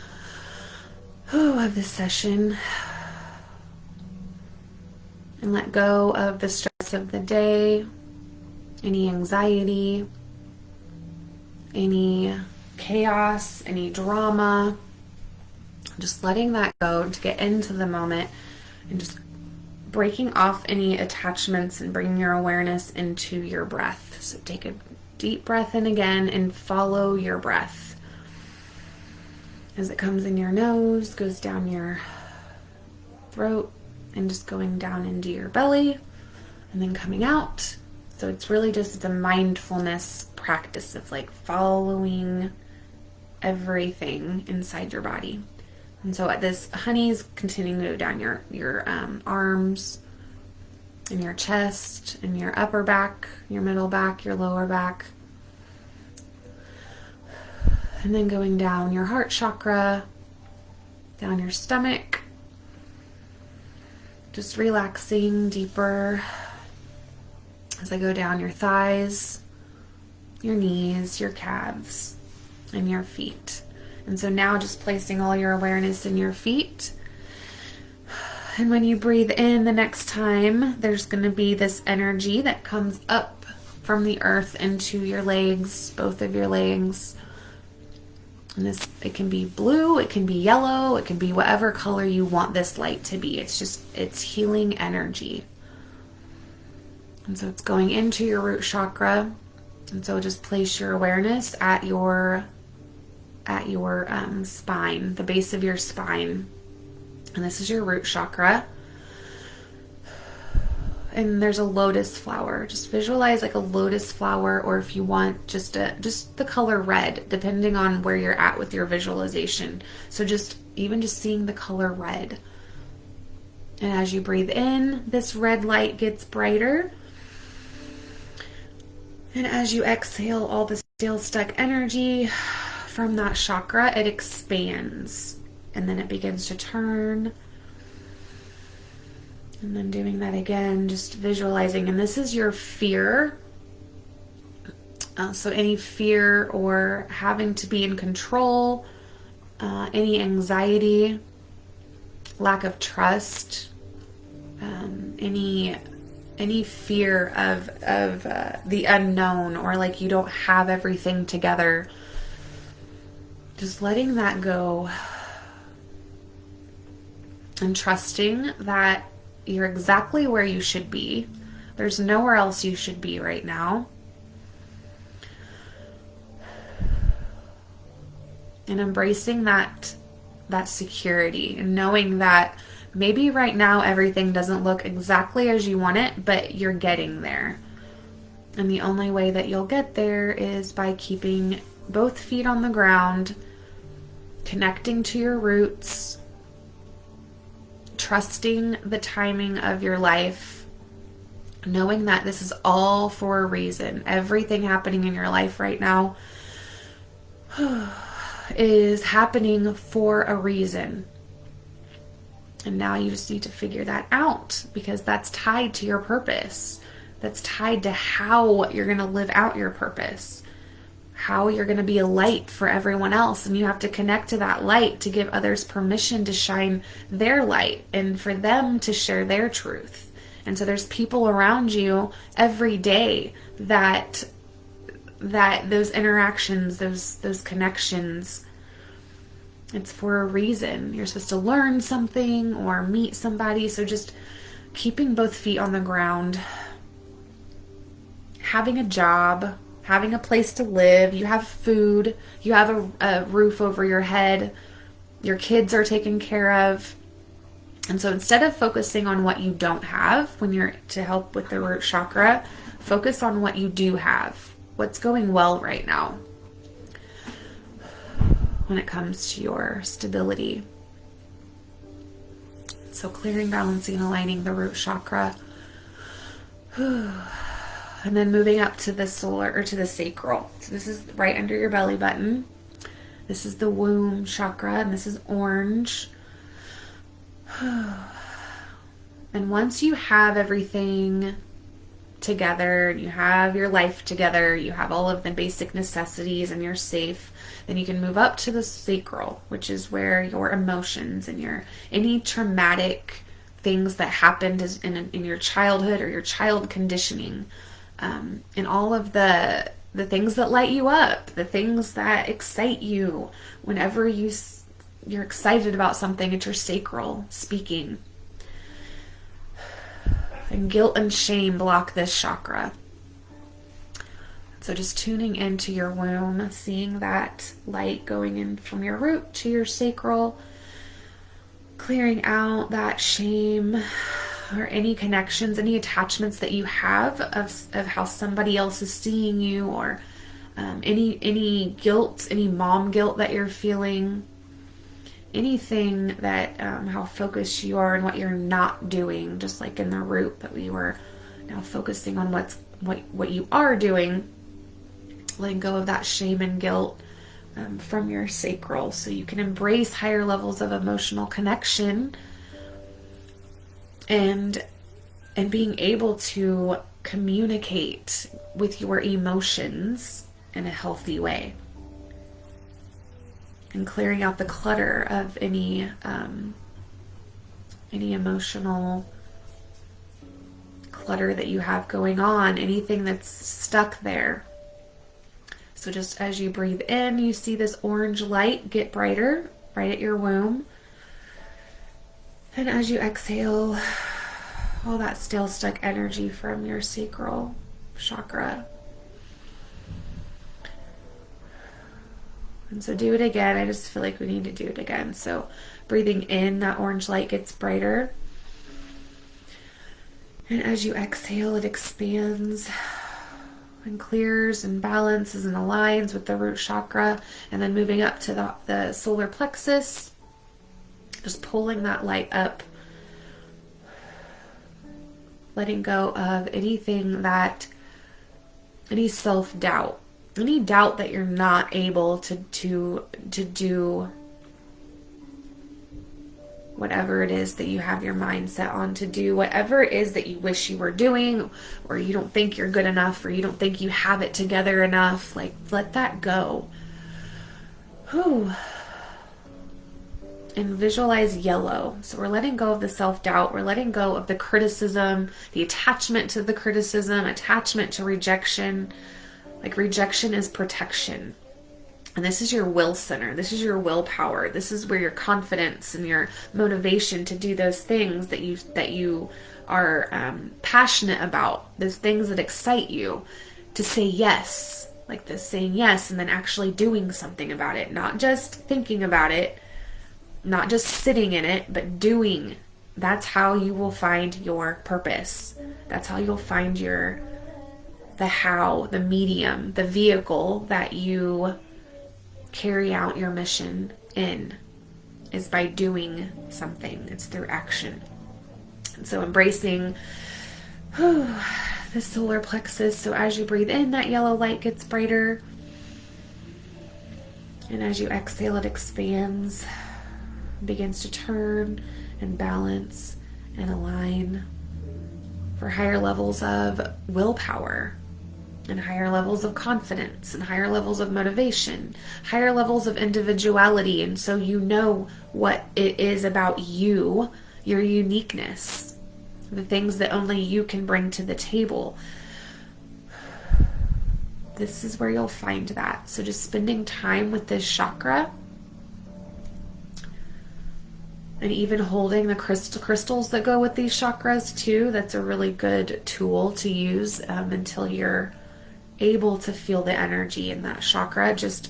of this session. And let go of the stress of the day, any anxiety, any chaos, any drama. Just letting that go to get into the moment, and just breaking off any attachments and bringing your awareness into your breath. So take a deep breath in again and follow your breath. As it comes in your nose, goes down your throat, and just going down into your belly, and then coming out. So it's really just a mindfulness practice of like following everything inside your body. And so this honey is continuing to go down your arms, and your chest, and your upper back, your middle back, your lower back. And then going down your heart chakra, down your stomach. Just relaxing deeper as I go down your thighs, your knees, your calves, and your feet. And so now just placing all your awareness in your feet. And when you breathe in the next time, there's going to be this energy that comes up from the earth into your legs, both of your legs. And it can be blue, it can be yellow, it can be whatever color you want this light to be. It's healing energy. And so it's going into your root chakra. And so just place your awareness at your spine, the base of your spine. And this is your root chakra. And there's a lotus flower. Just visualize like a lotus flower, or if you want just the color red, depending on where you're at with your visualization. So just seeing the color red. And as you breathe in, this red light gets brighter. And as you exhale all the stale, stuck energy from that chakra, it expands. And then it begins to turn. And then doing that again, just visualizing. And this is your fear. So any fear or having to be in control, any anxiety, lack of trust, any fear of the unknown, or like you don't have everything together. Just letting that go and trusting that you're exactly where you should be. There's nowhere else you should be right now. And embracing that security, and knowing that maybe right now everything doesn't look exactly as you want it, but you're getting there. And the only way that you'll get there is by keeping both feet on the ground, connecting to your roots, trusting the timing of your life, knowing that this is all for a reason. Everything happening in your life right now is happening for a reason. And now you just need to figure that out, because that's tied to your purpose. That's tied to how you're going to live out your purpose, how you're going to be a light for everyone else. And you have to connect to that light to give others permission to shine their light and for them to share their truth. And so there's people around you every day that those interactions, those connections, it's for a reason. You're supposed to learn something or meet somebody. So just keeping both feet on the ground, having a job, having a place to live, you have food, you have a roof over your head, your kids are taken care of. And so instead of focusing on what you don't have when you're to help with the root chakra, focus on what you do have, what's going well right now when it comes to your stability. So clearing, balancing, aligning the root chakra. And then moving up to the solar, or to the sacral. So this is right under your belly button. This is the womb chakra, and this is orange. And once you have everything together, you have your life together, you have all of the basic necessities, and you're safe, then you can move up to the sacral, which is where your emotions and any traumatic things that happened in your childhood or your child conditioning, and all of the things that light you up, the things that excite you. Whenever you're excited about something, it's your sacral speaking. And guilt and shame block this chakra. So just tuning into your womb, seeing that light going in from your root to your sacral, clearing out that shame or any connections, any attachments that you have of how somebody else is seeing you, or any guilt, any mom guilt that you're feeling, anything that how focused you are on what you're not doing, just like in the root, that we were now focusing on what you are doing, letting go of that shame and guilt from your sacral, so you can embrace higher levels of emotional connection and being able to communicate with your emotions in a healthy way, and clearing out the clutter of any emotional clutter that you have going on, anything that's stuck there. So just as you breathe in, you see this orange light get brighter right at your womb. And as you exhale, all that still stuck energy from your sacral chakra. And so do it again. I just feel like we need to do it again. So breathing in, that orange light gets brighter. And as you exhale, it expands and clears and balances and aligns with the root chakra. And then moving up to the solar plexus, just pulling that light up, letting go of any self-doubt, any doubt that you're not able to do whatever it is that you have your mind set on to do, whatever it is that you wish you were doing, or you don't think you're good enough, or you don't think you have it together enough. Like, let that go. Whew. and visualize yellow. So we're letting go of the self-doubt. We're letting go of the criticism, the attachment to the criticism, attachment to rejection. Like rejection is protection. And this is your will center. This is your willpower. This is where your confidence and your motivation to do those things that you are passionate about, those things that excite you, to say yes, like this, saying yes, and then actually doing something about it, not just thinking about it, not just sitting in it, but doing. That's how you will find your purpose. That's how you'll find the how, the medium, the vehicle that you carry out your mission in, is by doing something. It's through action. And so embracing the solar plexus. So as you breathe in, that yellow light gets brighter. And as you exhale, it expands, begins to turn and balance and align for higher levels of willpower, and higher levels of confidence, and higher levels of motivation, higher levels of individuality. And so you know what it is about you, your uniqueness, the things that only you can bring to the table. This is where you'll find that. So just spending time with this chakra, and even holding the crystals that go with these chakras too. That's a really good tool to use until you're able to feel the energy in that chakra. Just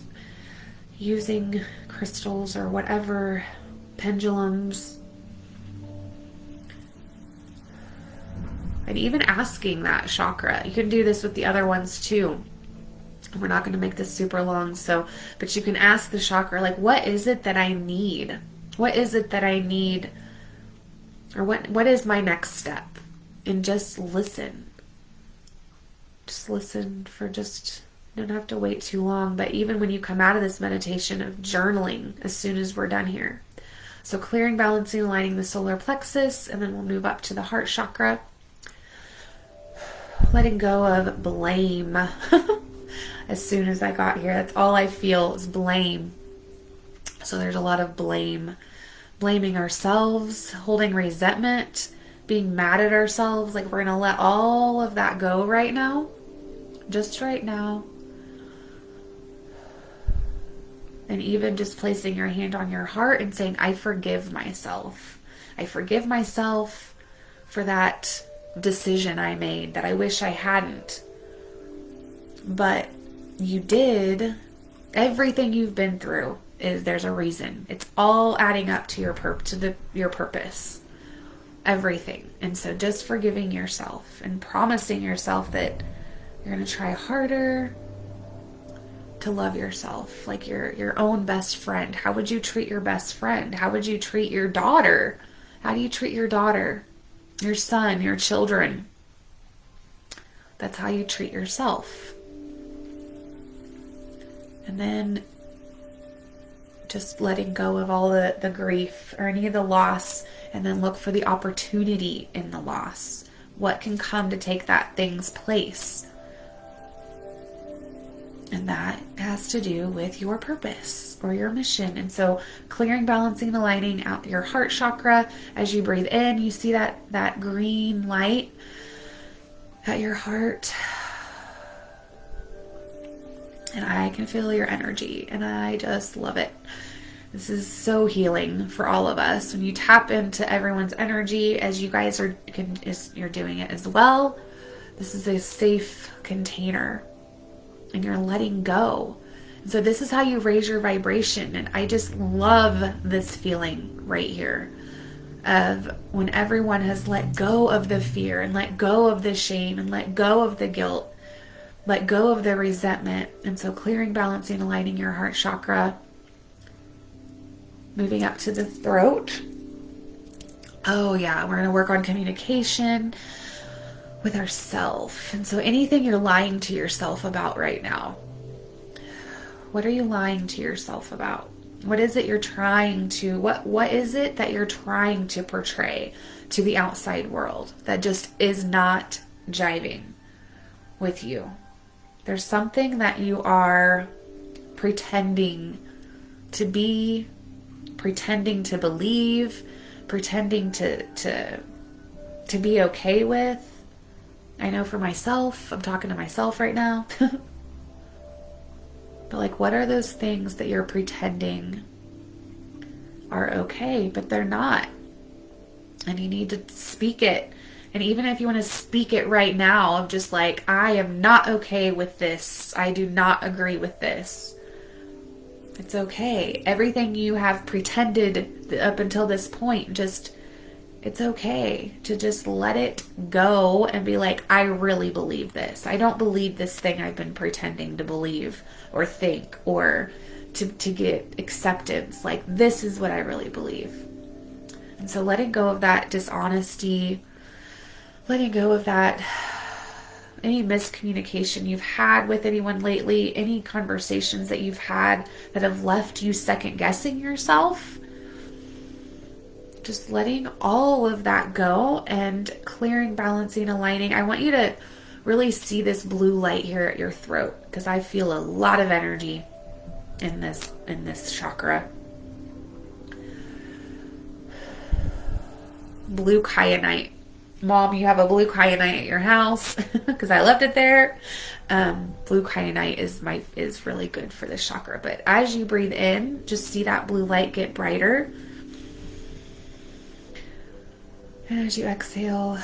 using crystals or whatever, pendulums, and even asking that chakra. You can do this with the other ones too. We're not going to make this super long, but you can ask the chakra, like, what is it that I need? What is it that I need? Or what is my next step? And just listen. Just listen for you don't have to wait too long, but even when you come out of this meditation, of journaling as soon as we're done here. So clearing, balancing, aligning the solar plexus, and then we'll move up to the heart chakra. Letting go of blame. As soon as I got here, that's all I feel is blame. So there's a lot of blame. Blaming ourselves, holding resentment, being mad at ourselves. Like, we're going to let all of that go right now. Just right now. And even just placing your hand on your heart and saying, I forgive myself. I forgive myself for that decision I made that I wish I hadn't. But you did. Everything you've been through, there's a reason. It's all adding up to your purpose. Everything. And so just forgiving yourself and promising yourself that you're going to try harder to love yourself like your own best friend. How would you treat your best friend? How would you treat your daughter? How do you treat your daughter, your son, your children? That's how you treat yourself. And then just letting go of all the grief or any of the loss, and then look for the opportunity in the loss. What can come to take that thing's place? And that has to do with your purpose or your mission. And so clearing, balancing, and aligning out your heart chakra. As you breathe in, you see that green light at your heart. And I can feel your energy, and I just love it. This is so healing for all of us. When you tap into everyone's energy, as you guys you're doing it as well, this is a safe container, and you're letting go. And so this is how you raise your vibration. And I just love this feeling right here of when everyone has let go of the fear and let go of the shame and let go of the guilt. Let go of the resentment. And so clearing, balancing, aligning your heart chakra. Moving up to the throat. Oh yeah, we're going to work on communication with ourself. And so anything you're lying to yourself about right now. What are you lying to yourself about? What is it you're trying to, what is it that you're trying to portray to the outside world that just is not jiving with you? There's something that you are pretending to be pretending to believe, pretending to be okay with. I know for myself, I'm talking to myself right now. But like, what are those things that you're pretending are okay, but they're not? And you need to speak it. And even if you want to speak it right now, of just like, I am not okay with this. I do not agree with this. It's okay. Everything you have pretended up until this point, it's okay to just let it go and be like, I really believe this. I don't believe this thing I've been pretending to believe or think or to get acceptance. Like, this is what I really believe. And so letting go of that dishonesty, letting go of that, any miscommunication you've had with anyone lately, any conversations that you've had that have left you second guessing yourself, just letting all of that go and clearing, balancing, aligning. I want you to really see this blue light here at your throat, because I feel a lot of energy in this chakra. Blue kyanite. Mom, you have a blue kyanite at your house because I left it there. Blue kyanite is really good for this chakra. But as you breathe in, just see that blue light get brighter. And as you exhale,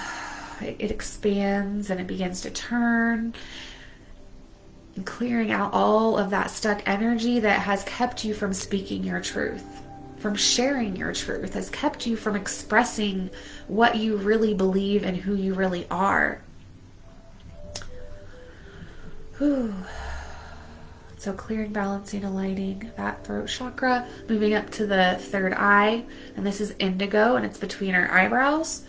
it expands and it begins to turn, and clearing out all of that stuck energy that has kept you from speaking your truth, from sharing your truth, has kept you from expressing what you really believe and who you really are. Whew. So clearing, balancing, aligning that throat chakra, moving up to the third eye, and this is indigo, and it's between our eyebrows.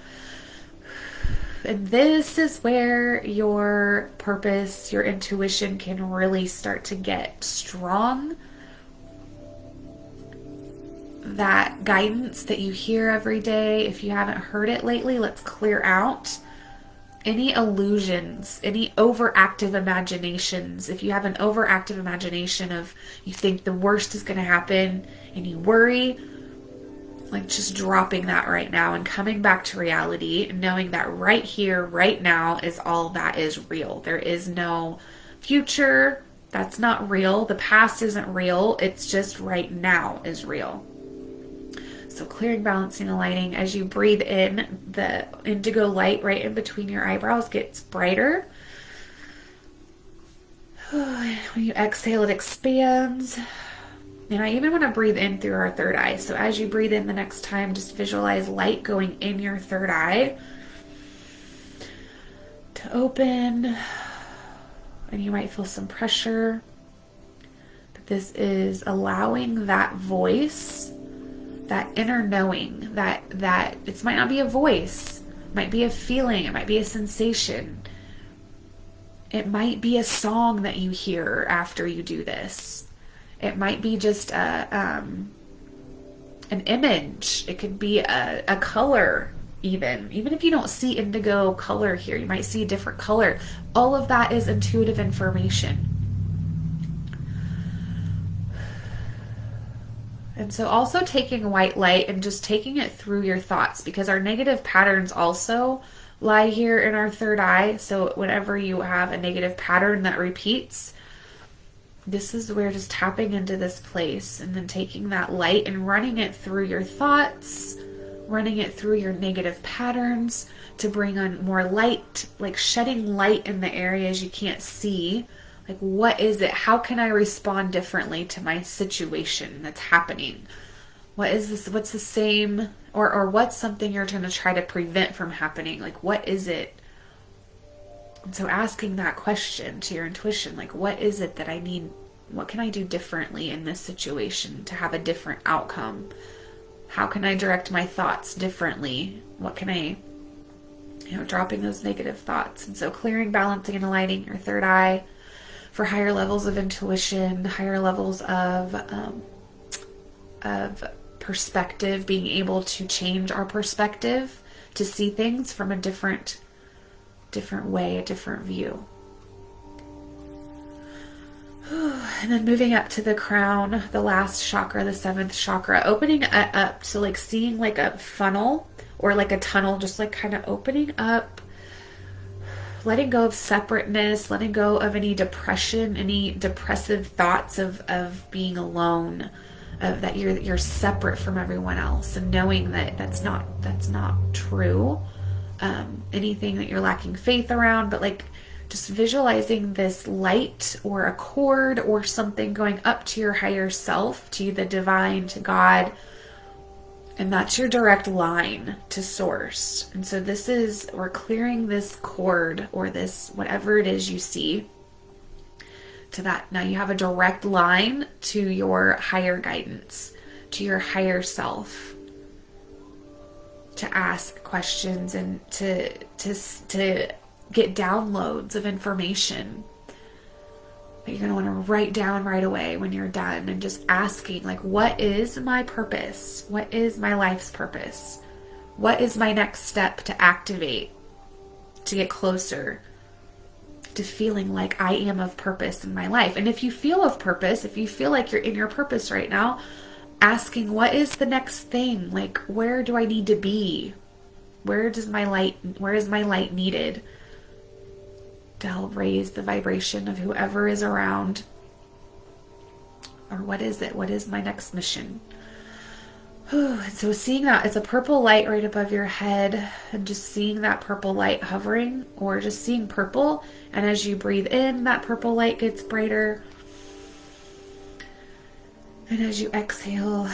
And this is where your purpose, your intuition can really start to get strong. That guidance that you hear every day, if you haven't heard it lately, let's clear out any illusions, any overactive imaginations. If you have an overactive imagination of you think the worst is going to happen and you worry, like just dropping that right now and coming back to reality and knowing that right here, right now is all that is real. There is no future. That's not real. The past isn't real. It's just right now is real. So clearing, balancing, aligning. As you breathe in, the indigo light right in between your eyebrows gets brighter. When you exhale, it expands. And I even want to breathe in through our third eye. So as you breathe in the next time, just visualize light going in your third eye to open. And you might feel some pressure. But this is allowing that voice, that inner knowing, that it might not be a voice, it might be a feeling, it might be a sensation. It might be a song that you hear after you do this. It might be just an image. It could be a color even if you don't see indigo color here, you might see a different color. All of that is intuitive information. And so also taking white light and just taking it through your thoughts, because our negative patterns also lie here in our third eye. So whenever you have a negative pattern that repeats, this is where just tapping into this place and then taking that light and running it through your thoughts, running it through your negative patterns to bring on more light, like shedding light in the areas you can't see. Like, what is it? How can I respond differently to my situation that's happening? What is this? What's the same? Or what's something you're going to try to prevent from happening? Like, what is it? And so asking that question to your intuition, like, what is it that I need? What can I do differently in this situation to have a different outcome? How can I direct my thoughts differently? What can I, dropping those negative thoughts. And so clearing, balancing, and aligning your third eye for higher levels of intuition, higher levels of perspective, being able to change our perspective to see things from a different way, a different view. And then moving up to the crown, the last chakra, the seventh chakra, opening it up. So like seeing like a funnel or like a tunnel, just like kind of opening up, letting go of separateness, letting go of any depression, any depressive thoughts of being alone, of that you're separate from everyone else, and knowing that that's not true. Anything that you're lacking faith around, but like just visualizing this light or a cord or something going up to your higher self, to the divine, to God. And that's your direct line to source. And so we're clearing this cord or this, whatever it is you see, to that. Now you have a direct line to your higher guidance, to your higher self, to ask questions and to get downloads of information that you're going to want to write down right away when you're done, and just asking, like, what is my purpose? What is my life's purpose? What is my next step to activate, to get closer to feeling like I am of purpose in my life? And if you feel of purpose, if you feel like you're in your purpose right now, asking, what is the next thing? Like, where do I need to be? Where is my light needed to help raise the vibration of whoever is around? Or what is it? What is my next mission? So seeing that, it's a purple light right above your head, and just seeing that purple light hovering, or just seeing purple. And as you breathe in, that purple light gets brighter. And as you exhale,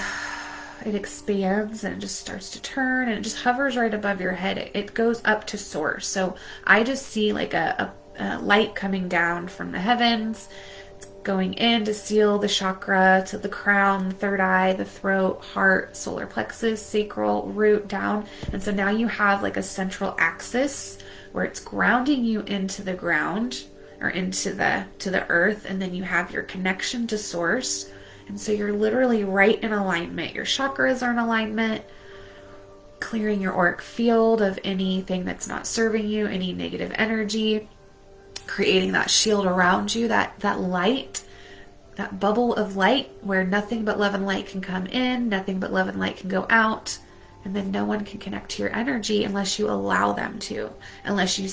it expands and it just starts to turn, and it just hovers right above your head. It goes up to source. So I just see like a light coming down from the heavens. It's going in to seal the chakra, to the crown, the third eye, the throat, heart, solar plexus, sacral, root, down. And so now you have like a central axis where it's grounding you into the ground, or into the earth, and then you have your connection to source. And so you're literally right in alignment. Your chakras are in alignment, clearing your auric field of anything that's not serving you, any negative energy, creating that shield around you, that light, that bubble of light where nothing but love and light can come in, nothing but love and light can go out. And then no one can connect to your energy unless you allow them to, unless you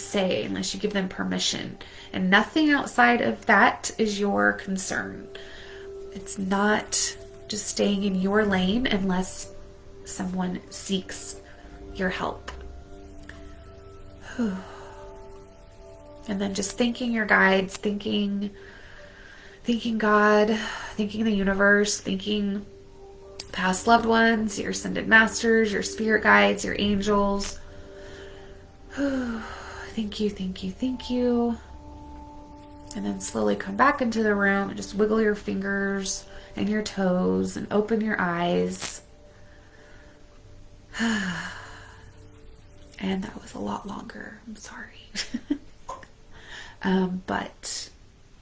give them permission. And nothing outside of that is your concern. It's not just staying in your lane unless someone seeks your help. And then just thanking your guides, thanking God, thanking the universe, thanking past loved ones, your ascended masters, your spirit guides, your angels. Thank you, thank you, thank you. And then slowly come back into the room and just wiggle your fingers and your toes and open your eyes. And that was a lot longer. I'm sorry. But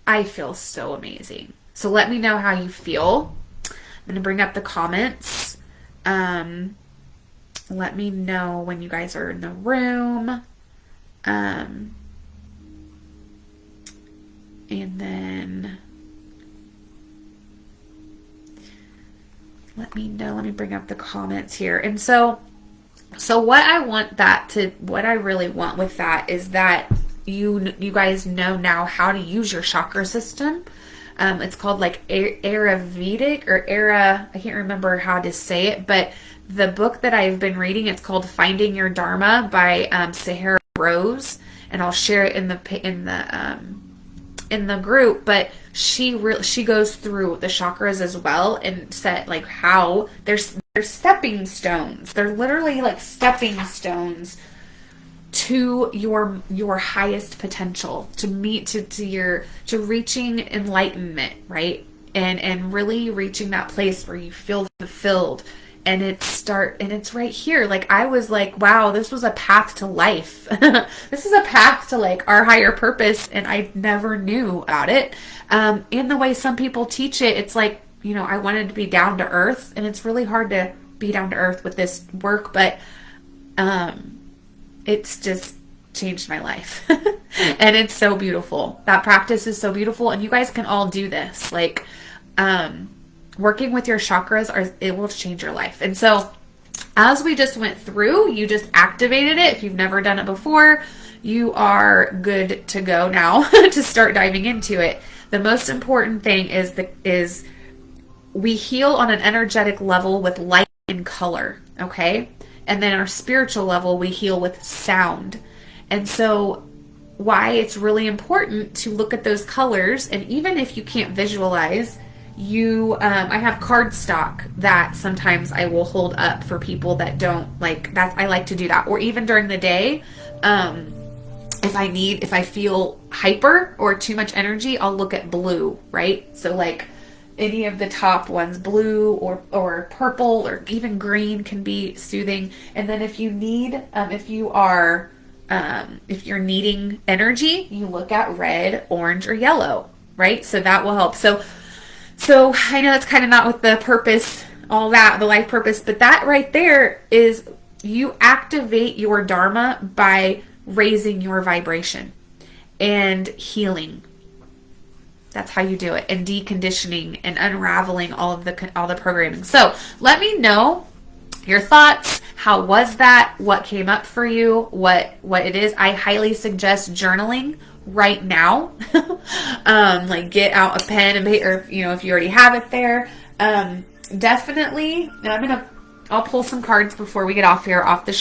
I feel so amazing. So let me know how you feel. I'm going to bring up the comments. Let me know when you guys are in the room. And then let me know. Let me bring up the comments here. And so what I really want with that is that you guys know now how to use your chakra system. It's called like Ayurvedic or I can't remember how to say it, but the book that I've been reading, it's called Finding Your Dharma by Sahara Rose, and I'll share it in the group. But she goes through the chakras as well, and said like how there's stepping stones. They're literally like stepping stones to your highest potential, to reaching enlightenment, right? And really reaching that place where you feel fulfilled. And it's right here. Like I was like, wow, this was a path to life. This is a path to like our higher purpose, and I never knew about it. In the way some people teach it, it's like, I wanted to be down to earth, and it's really hard to be down to earth with this work, but it's just changed my life. And it's so beautiful. That practice is so beautiful, and you guys can all do this. Like, working with your chakras, it will change your life. And so as we just went through, you just activated it. If you've never done it before, you are good to go now to start diving into it. The most important thing is we heal on an energetic level with light and color, okay? And then our spiritual level, we heal with sound. And so why it's really important to look at those colors, and even if you can't visualize, I have cardstock that sometimes I will hold up for people that don't like that. I like to do that. Or even during the day, if I feel hyper or too much energy, I'll look at blue, right? So like any of the top ones, blue or purple or even green can be soothing. And then if you need, if you're needing energy, you look at red, orange, or yellow, right? So that will help. So I know that's kind of not with the purpose, all that, the life purpose, but that right there is you activate your Dharma by raising your vibration and healing. That's how you do it, and deconditioning and unraveling all the programming. So let me know your thoughts. How was that? What came up for you? What it is? I highly suggest journaling right now. Like get out a pen and paper, if you already have it there. Definitely. Now I'll pull some cards before we get off here, off the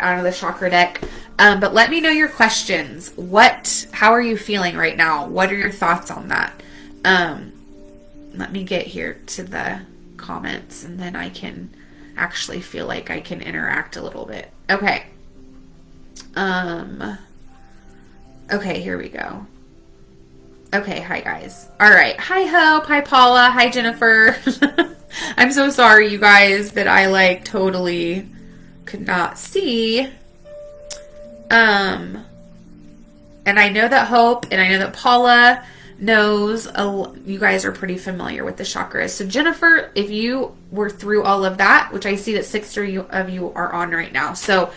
out of the chakra deck. But let me know your questions. How are you feeling right now? What are your thoughts on that? Let me get here to the comments, and then I can actually feel like I can interact a little bit. Okay. Okay, here we go. Okay, hi guys. All right. Hi Hope. Hi Paula. Hi Jennifer. I'm so sorry, you guys, that I totally could not see. And I know that Hope and I know that Paula knows, you guys are pretty familiar with the chakras. So Jennifer, if you were through all of that, which I see that 6 of you are on right now. So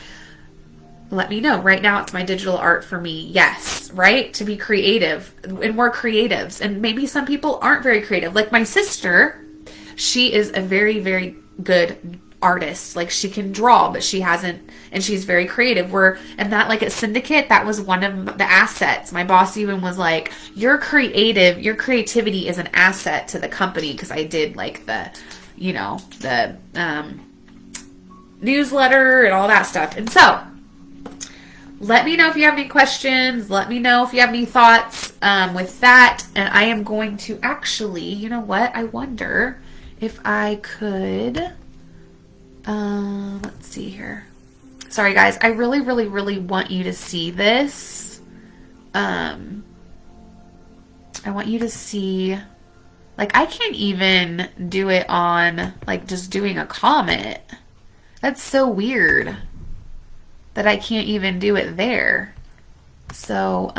let me know. Right now it's my digital art for me. Yes, right? To be creative. And we're creatives. And maybe some people aren't very creative. Like my sister, she is a very, very good artist. Like she can draw, but she hasn't, and she's very creative. At Syndicate, that was one of the assets. My boss even was like, your creativity is an asset to the company, because I did the newsletter and all that stuff. And so let me know if you have any questions. Let me know if you have any thoughts with that. And I am going to actually, you know what? I wonder if I could, let's see here. Sorry guys, I really, really, really want you to see this. I want you to see, I can't even do it on, just doing a comment. That's so weird that I can't even do it there. So,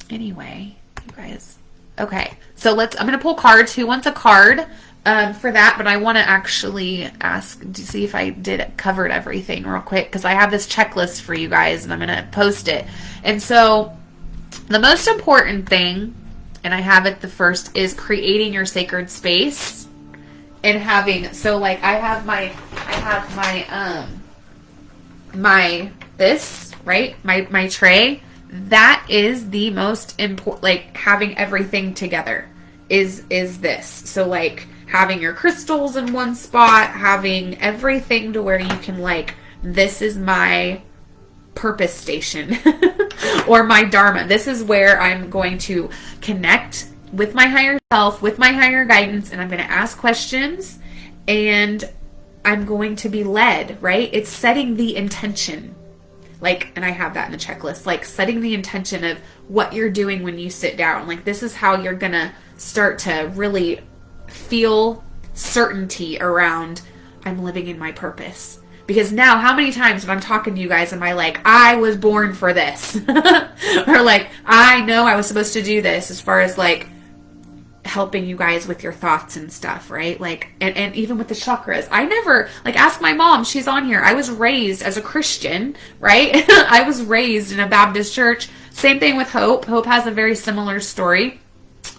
anyway, you guys. Okay, so I'm going to pull cards. Who wants a card for that? But I want to actually ask to see if I covered everything real quick, because I have this checklist for you guys, and I'm going to post it. And so the most important thing, and I have it the first, is creating your sacred space and having, I have my tray. That is the most important, having everything together is this. So having your crystals in one spot, having everything to where you can this is my purpose station or my Dharma. This is where I'm going to connect with my higher self, with my higher guidance, and I'm going to ask questions, and I'm going to be led, right? It's setting the intention. And I have that in the checklist, setting the intention of what you're doing when you sit down. This is how you're going to start to really feel certainty around, I'm living in my purpose. Because now, how many times when I'm talking to you guys am I I was born for this? Or I know I was supposed to do this, as far as helping you guys with your thoughts and stuff, right? Like, and even with the chakras, I never, like, ask my mom, she's on here. I was raised as a Christian, right? I was raised in a Baptist church. Same thing with Hope. Hope has a very similar story.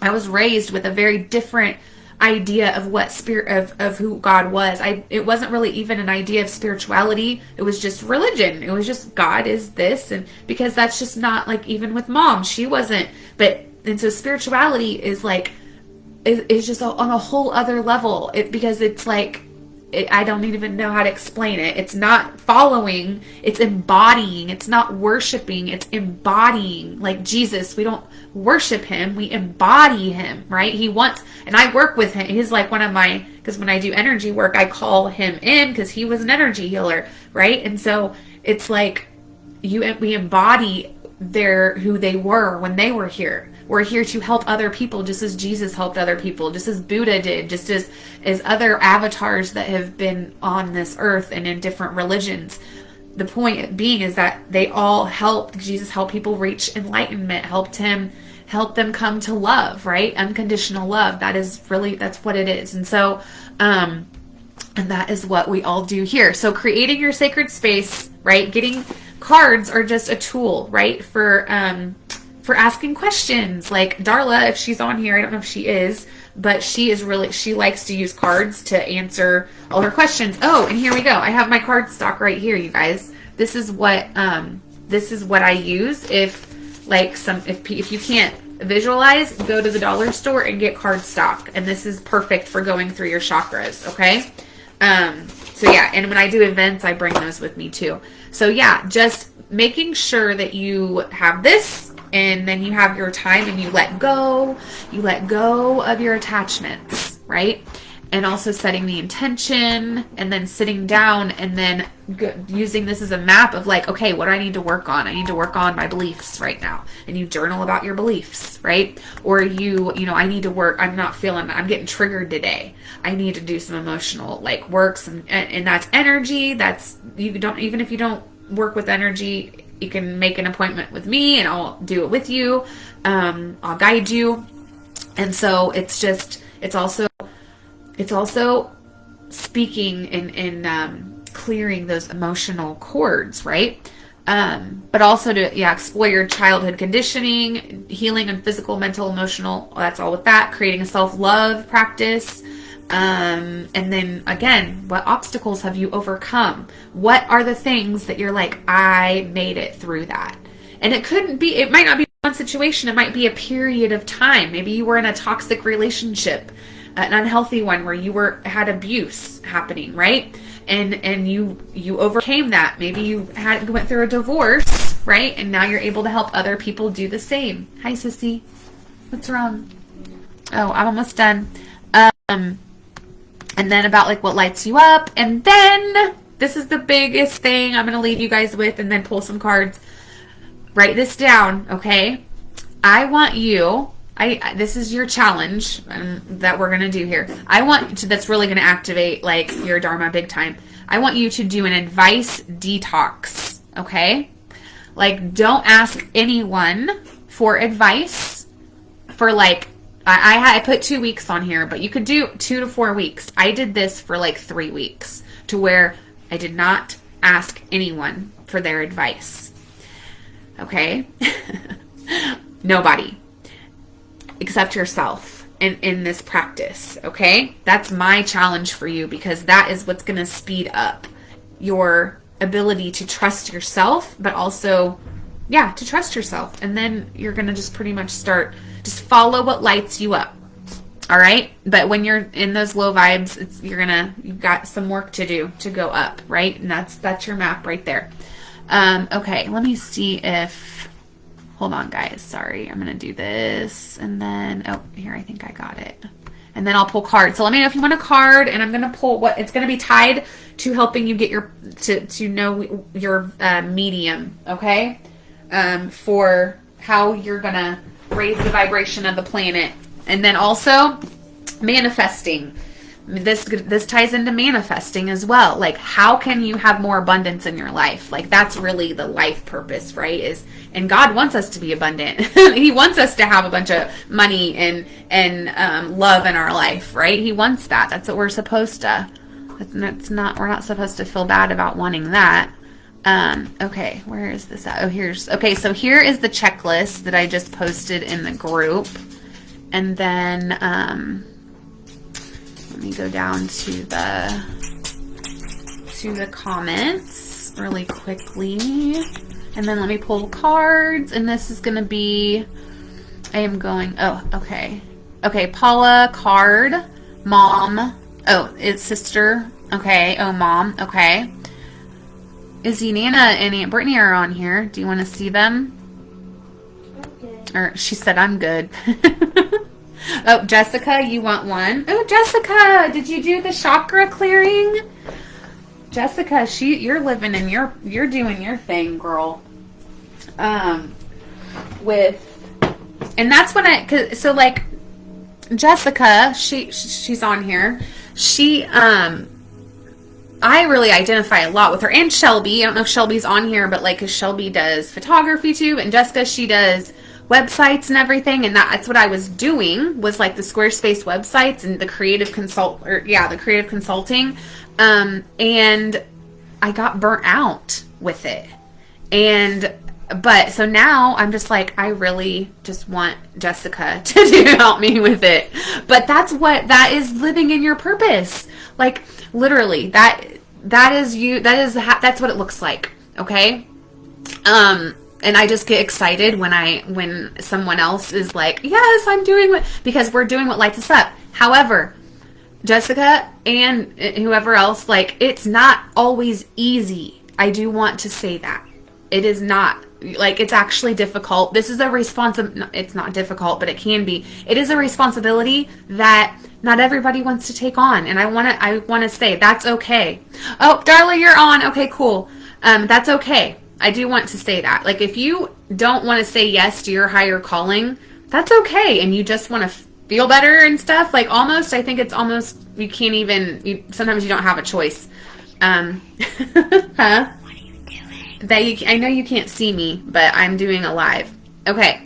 I was raised with a very different idea of what spirit of who God was. It wasn't really even an idea of spirituality. It was just religion. It was just God is this, and because that's just not, like, even with mom, she wasn't. And so spirituality is like is just on a whole other level. Because it's like I don't even know how to explain it. It's not following, it's embodying. It's not worshiping, it's embodying. Like Jesus, we don't worship him, we embody him, right? He wants, and I work with him. He's like one of my, because when I do energy work, I call him in because he was an energy healer, right? And so it's like we embody who they were when they were here. We're here to help other people just as Jesus helped other people, just as Buddha did, just as other avatars that have been on this earth and in different religions. The point being is that they all helped, Jesus helped people reach enlightenment, help them come to love, right? Unconditional love. That's what it is. And so, and that is what we all do here. So creating your sacred space, right? Getting cards are just a tool, right? For asking questions. Like Darla, if she's on here, I don't know if she is, but she likes to use cards to answer all her questions. Oh, and here we go. I have my card stock right here, you guys. This is what I use if you can't visualize, go to the dollar store and get card stock. And this is perfect for going through your chakras, okay? So yeah, and when I do events, I bring those with me too. So yeah, just making sure that you have this, and then you have your time and you let go of your attachments, right? And also setting the intention, and then sitting down and then using this as a map of like, okay, what do I need to work on? I need to work on my beliefs right now. And you journal about your beliefs, right? Or I need to work, I'm getting triggered today. I need to do some emotional like works, and that's energy. Even if you don't work with energy, you can make an appointment with me and I'll do it with you. I'll guide you. And so it's also speaking and clearing those emotional cords, right? But also to explore your childhood conditioning, healing and physical, mental, emotional. That's all with that. Creating a self-love practice. And then again, what obstacles have you overcome? What are the things that you're like, I made it through that? And it might not be one situation. It might be a period of time. Maybe you were in a toxic relationship, an unhealthy one where you had abuse happening, right? And you overcame that. Maybe you went through a divorce, right? And now you're able to help other people do the same. Hi, Sissy. What's wrong? Oh, I'm almost done. And then about like what lights you up. And then this is the biggest thing I'm going to leave you guys with, and then pull some cards. Write this down, okay? I want you, this is your challenge that we're going to do here. That's really going to activate like your Dharma big time. I want you to do an advice detox, okay? Like, don't ask anyone for advice for like, I put 2 weeks on here, but you could do 2 to 4 weeks. I did this for like 3 weeks to where I did not ask anyone for their advice. Okay? Nobody. Except yourself in this practice. Okay? That's my challenge for you, because that is what's going to speed up your ability to trust yourself, but also, to trust yourself. And then you're going to just pretty much just follow what lights you up. All right? But when you're in those low vibes, you've got some work to do to go up, right? And that's your map right there. Okay, let me see if, hold on guys, sorry. I'm going to do this and then, here, I think I got it. And then I'll pull cards. So let me know if you want a card, and I'm going to pull it's going to be tied to helping you get to know your medium, okay? For how you're going to raise the vibration of the planet. And then also manifesting. this ties into manifesting as well. Like, how can you have more abundance in your life? Like, that's really the life purpose, right? And God wants us to be abundant. He wants us to have a bunch of money and love in our life, right? He wants that. That's what we're supposed to. We're not supposed to feel bad about wanting that. Okay, where is this at? Okay, so here is the checklist that I just posted in the group. And then, let me go down to the comments really quickly. And then let me pull cards. And this is going to be, okay. Okay, Paula, card, mom. Oh, it's sister. Okay. Oh, mom. Okay. Izzy, Nana, and Aunt Brittany are on here. Do you want to see them? Okay. Or she said, I'm good. Oh, Jessica, you want one? Oh, Jessica, did you do the chakra clearing? Jessica, you're living in you're doing your thing, girl. And that's when so like Jessica, she's on here. I really identify a lot with her, and Shelby. I don't know if Shelby's on here, but like, 'cause Shelby does photography too, and Jessica, she does websites and everything, and that's what I was doing, was like the Squarespace websites and the creative consulting. And I got burnt out with it. But so now I'm just like, I really just want Jessica to help me with it. But that is living in your purpose. Like, literally, that is you. That's what it looks like. Okay. And I just get excited when someone else is like, yes, because we're doing what lights us up. However, Jessica and whoever else, like, it's not always easy. I do want to say that. It is not. Like, it's actually difficult. This is it's not difficult, but it can be. It is a responsibility that not everybody wants to take on. And I want to say that's okay. Oh, Darla, you're on. Okay, cool. That's okay. I do want to say that. Like, if you don't want to say yes to your higher calling, that's okay. And you just want to feel better and stuff. Like, I think it's almost, you can't even, sometimes you don't have a choice. Huh? I know you can't see me, but I'm doing a live. Okay.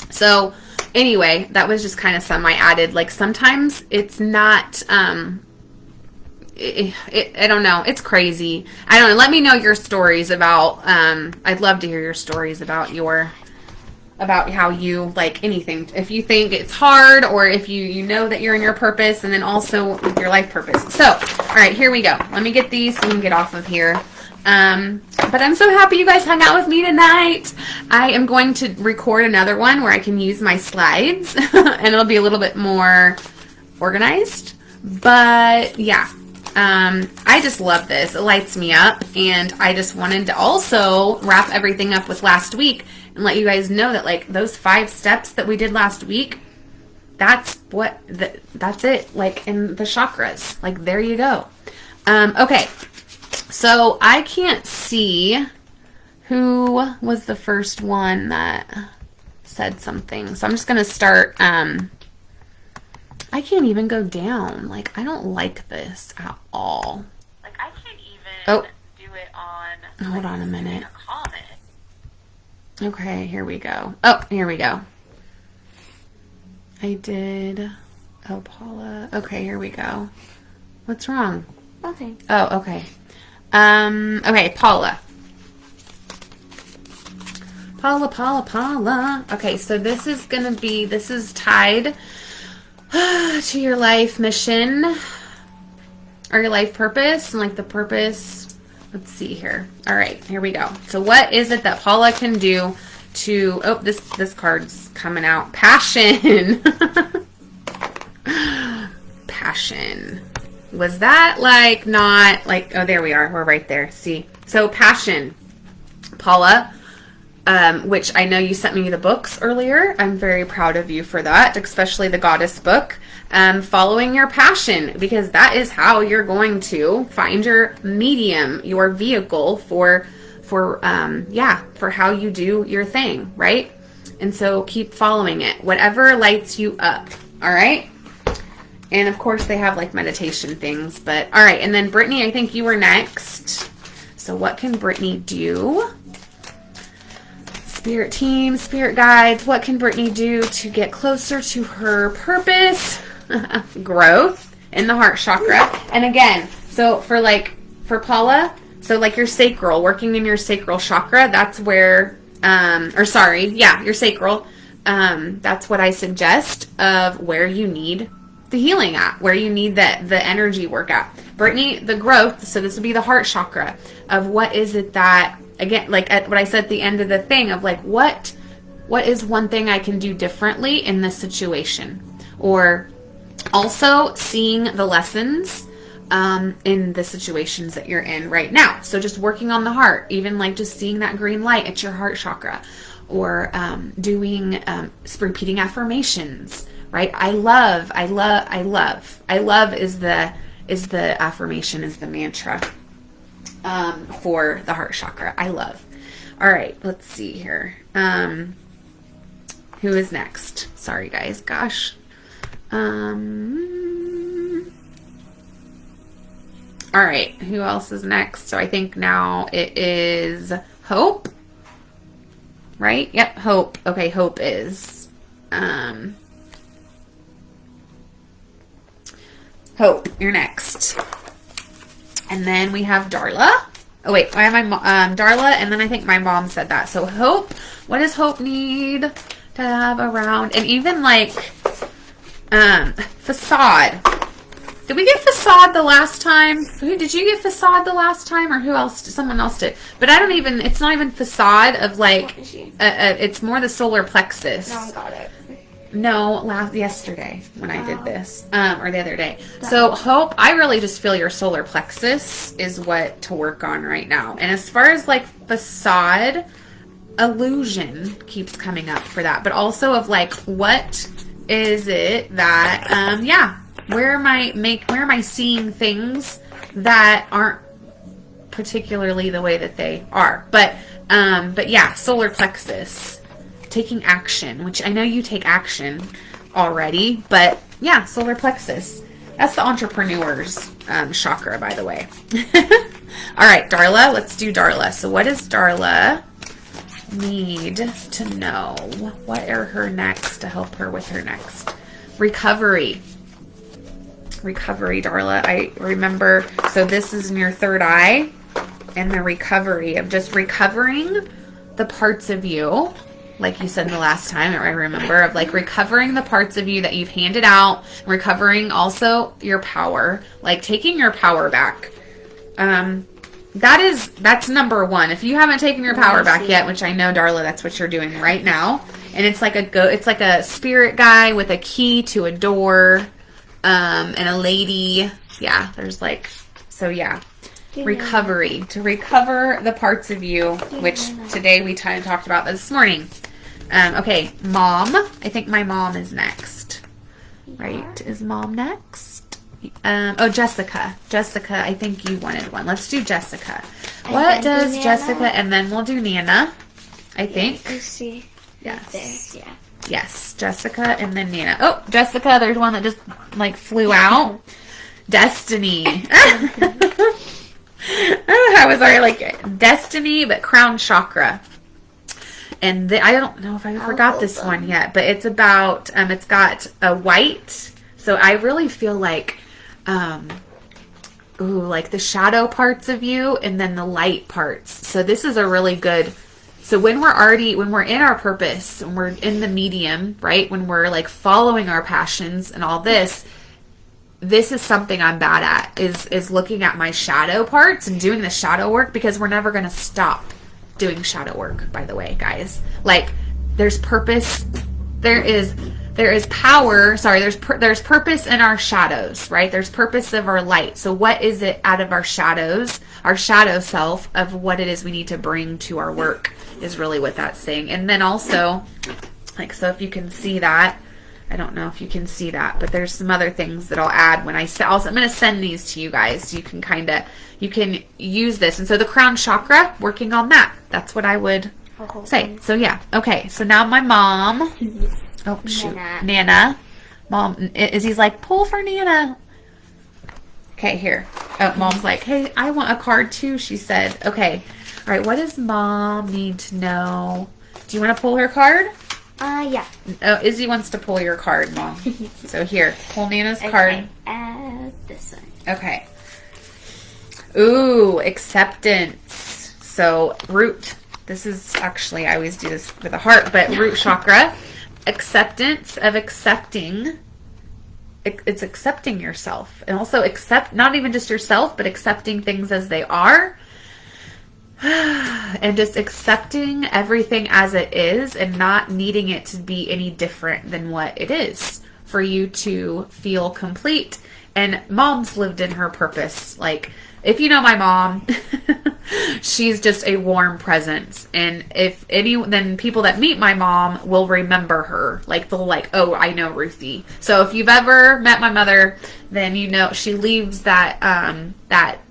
So anyway, that was just kind of some I added. Like, sometimes it's not, I don't know. It's crazy. I don't know. Let me know your stories about, I'd love to hear your stories about how you, like, anything. If you think it's hard, or if you know that you're in your purpose, and then also your life purpose. So, all right, here we go. Let me get these so we can get off of here. But I'm so happy you guys hung out with me tonight. I am going to record another one where I can use my slides and it'll be a little bit more organized, but yeah, I just love this. It lights me up, and I just wanted to also wrap everything up with last week and let you guys know that, like, those 5 steps that we did last week, that's it, like, in the chakras. Like, there you go. Okay. So I can't see who was the first one that said something. So I'm just going to start. I can't even go down. Like, I don't like this at all. Like, I can't even do it on. Hold on a minute. A comment. Okay, here we go. Oh, here we go. I did. Oh, Paula. Okay, here we go. What's wrong? Nothing. Oh, okay. Okay, Paula. Paula. Okay, so this is tied to your life mission or your life purpose, and like the purpose. Let's see here. All right, here we go. So what is it that Paula can do to, this card's coming out. Passion. Passion. Was that like not like, oh, there we are. We're right there. See? So passion, Paula, which I know you sent me the books earlier. I'm very proud of you for that, especially the Goddess book. Following your passion, because that is how you're going to find your medium, your vehicle for how you do your thing, right? And so keep following it. Whatever lights you up. All right? And of course they have like meditation things, but all right. And then Brittany, I think you were next. So what can Brittany do? Spirit team, spirit guides, what can Brittany do to get closer to her purpose? Growth in the heart chakra. And again, so for Paula, so like your sacral, working in your sacral chakra, that's where, your sacral. That's what I suggest of where you need the healing at, where you need the energy work at. Brittany, the growth, so this would be the heart chakra of what is it that, again, like at what I said at the end of the thing of like, what is one thing I can do differently in this situation? Or also seeing the lessons in the situations that you're in right now. So just working on the heart, even like just seeing that green light at your heart chakra, or doing repeating affirmations, right? I love is the affirmation, is the mantra for the heart chakra. I love. All right, let's see here. Who is next? Sorry guys, gosh. All right, who else is next? So I think now it is Hope. Right? Yep, Hope. Okay, Hope is Hope, you're next. And then we have Darla. Oh wait, I have my Darla, and then I think my mom said that. So Hope, what does Hope need to have around? And even like facade. Did we get facade the last time? Did you get facade the last time, or who else? Someone else did. But I don't even. It's not even facade of like. It's more the solar plexus. Mom got it. No, yesterday when I did this, or the other day. So Hope, I really just feel your solar plexus is what to work on right now. And as far as like facade, illusion keeps coming up for that, but also of like what is it that where am I seeing things that aren't particularly the way that they are? But yeah, solar plexus, taking action, which I know you take action already, but yeah, solar plexus. That's the entrepreneur's chakra, by the way. All right, Darla, let's do Darla. So what does Darla need to know? What are her next to help her with her next? Recovery, Darla. I remember, so this is in your third eye, and the recovery of just recovering the parts of you, like you said the last time, I remember, of like recovering the parts of you that you've handed out, recovering also your power, like taking your power back. That's number one. If you haven't taken your power back yet, which I know, Darla, that's what you're doing right now, and it's like a spirit guy with a key to a door. And a lady, yeah, there's like, so yeah, recovery, to recover the parts of you, which today we talked about this morning. Okay, Mom, I think my mom is next, right? Is Mom next? Jessica, I think you wanted one. Let's do Jessica. What does Jessica, and then we'll do Nana, I think. You see. Yes. There, yeah. Yes, Jessica and then Nana. Oh, Jessica, there's one that just like flew out. Destiny. I was already like Destiny, but crown chakra. And I don't know if I forgot this one yet, but it's about, it's got a white. So I really feel like, like the shadow parts of you and then the light parts. So this is a really good. So when we're in our purpose, when we're in the medium, right? When we're like following our passions and all this is something I'm bad at, is looking at my shadow parts and doing the shadow work, because we're never going to stop doing shadow work, by the way, guys. Like there's purpose, there is power, there's purpose in our shadows, right? There's purpose of our light. So what is it out of our shadows, our shadow self, of what it is we need to bring to our work is really what that's saying. And then also, like, so if you can see that, I don't know if you can see that, but there's some other things that I'll add when I'm going to send these to you guys. So you can use this. And so the crown chakra, working on that. That's what I would say. So yeah. Okay. So now my mom, oh shoot, Nana. Mom, Izzy's like, pull for Nana. Okay, here. Oh, Mom's like, hey, I want a card too, she said. Okay. All right, what does Mom need to know? Do you want to pull her card? Yeah. Oh, Izzy wants to pull your card, Mom. So here, pull Nana's card. This one. Okay. Ooh, acceptance. So, root. This is actually, I always do this with a heart, but root chakra. Acceptance of accepting. It's accepting yourself. And also accept, not even just yourself, but accepting things as they are. And just accepting everything as it is and not needing it to be any different than what it is for you to feel complete. And Mom's lived in her purpose. Like, if you know my mom, she's just a warm presence. And then people that meet my mom will remember her. Like, they'll like, oh, I know Ruthie. So if you've ever met my mother, then you know she leaves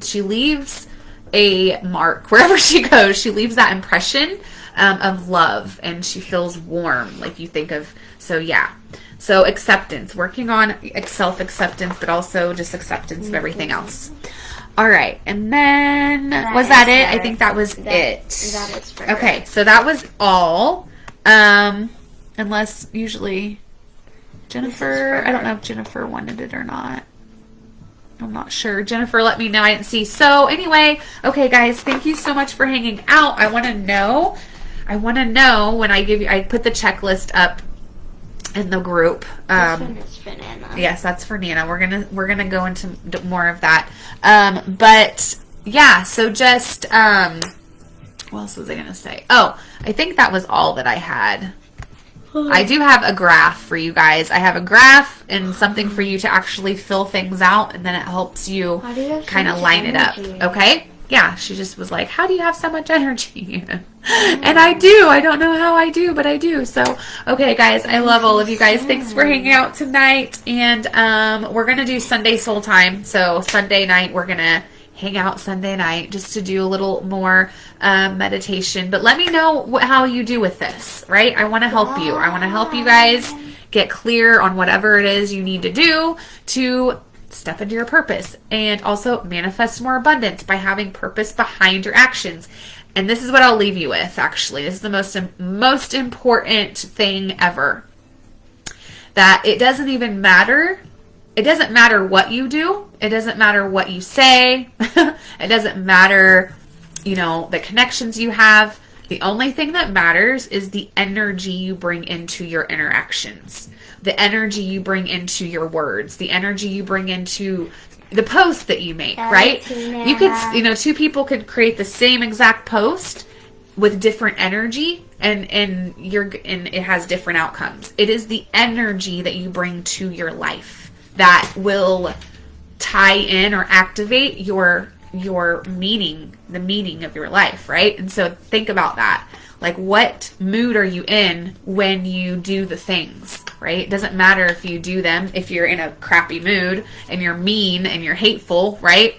she leaves a mark wherever she goes. She leaves that impression of love, and she feels warm, like you think of. So yeah. So acceptance, working on self-acceptance, but also just acceptance of everything else. All right, and then was that it? I think that was it. That is for her. Okay, so that was all. Unless usually Jennifer, I don't know if Jennifer wanted it or not. I'm not sure. Jennifer, let me know. I didn't see. So anyway, okay, guys, thank you so much for hanging out. I want to know when I put the checklist up in the group. This one is for Nana. Yes, that's for Nana. We're gonna go into more of that. But yeah, so just what else was I gonna say? Oh, I think that was all that I had. I do have a graph for you guys. I have a graph and something for you to actually fill things out, and then it helps you kind of line it up. Okay? Yeah, she just was like, how do you have so much energy? And I do. I don't know how I do, but I do. So, okay, guys, I love all of you guys. Thanks for hanging out tonight. And we're going to do Sunday Soul Time. So, Sunday night, we're going to hang out Sunday night just to do a little more meditation. But let me know how you do with this, right? I want to help you. I want to help you guys get clear on whatever it is you need to do to step into your purpose and also manifest more abundance by having purpose behind your actions. And this is what I'll leave you with, actually. This is the most important thing ever. That it doesn't even matter. It doesn't matter what you do. It doesn't matter what you say. It doesn't matter, the connections you have. The only thing that matters is the energy you bring into your interactions. The energy you bring into your words. The energy you bring into the post that you make, right? You could, two people could create the same exact post with different energy and it has different outcomes. It is the energy that you bring to your life that will tie in or activate your meaning, the meaning of your life, right? And so think about that. Like, what mood are you in when you do the things, right? It doesn't matter if you do them, if you're in a crappy mood and you're mean and you're hateful, right?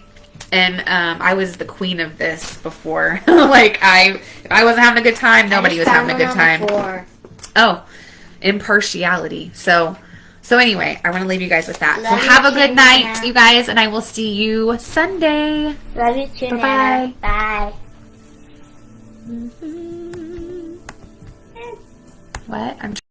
And I was the queen of this before. Like, if I wasn't having a good time, nobody was having a good time. Oh, impartiality. So anyway, I want to leave you guys with that. So have a good night, you guys, and I will see you Sunday. Love you too, Bye-bye. Bye. What?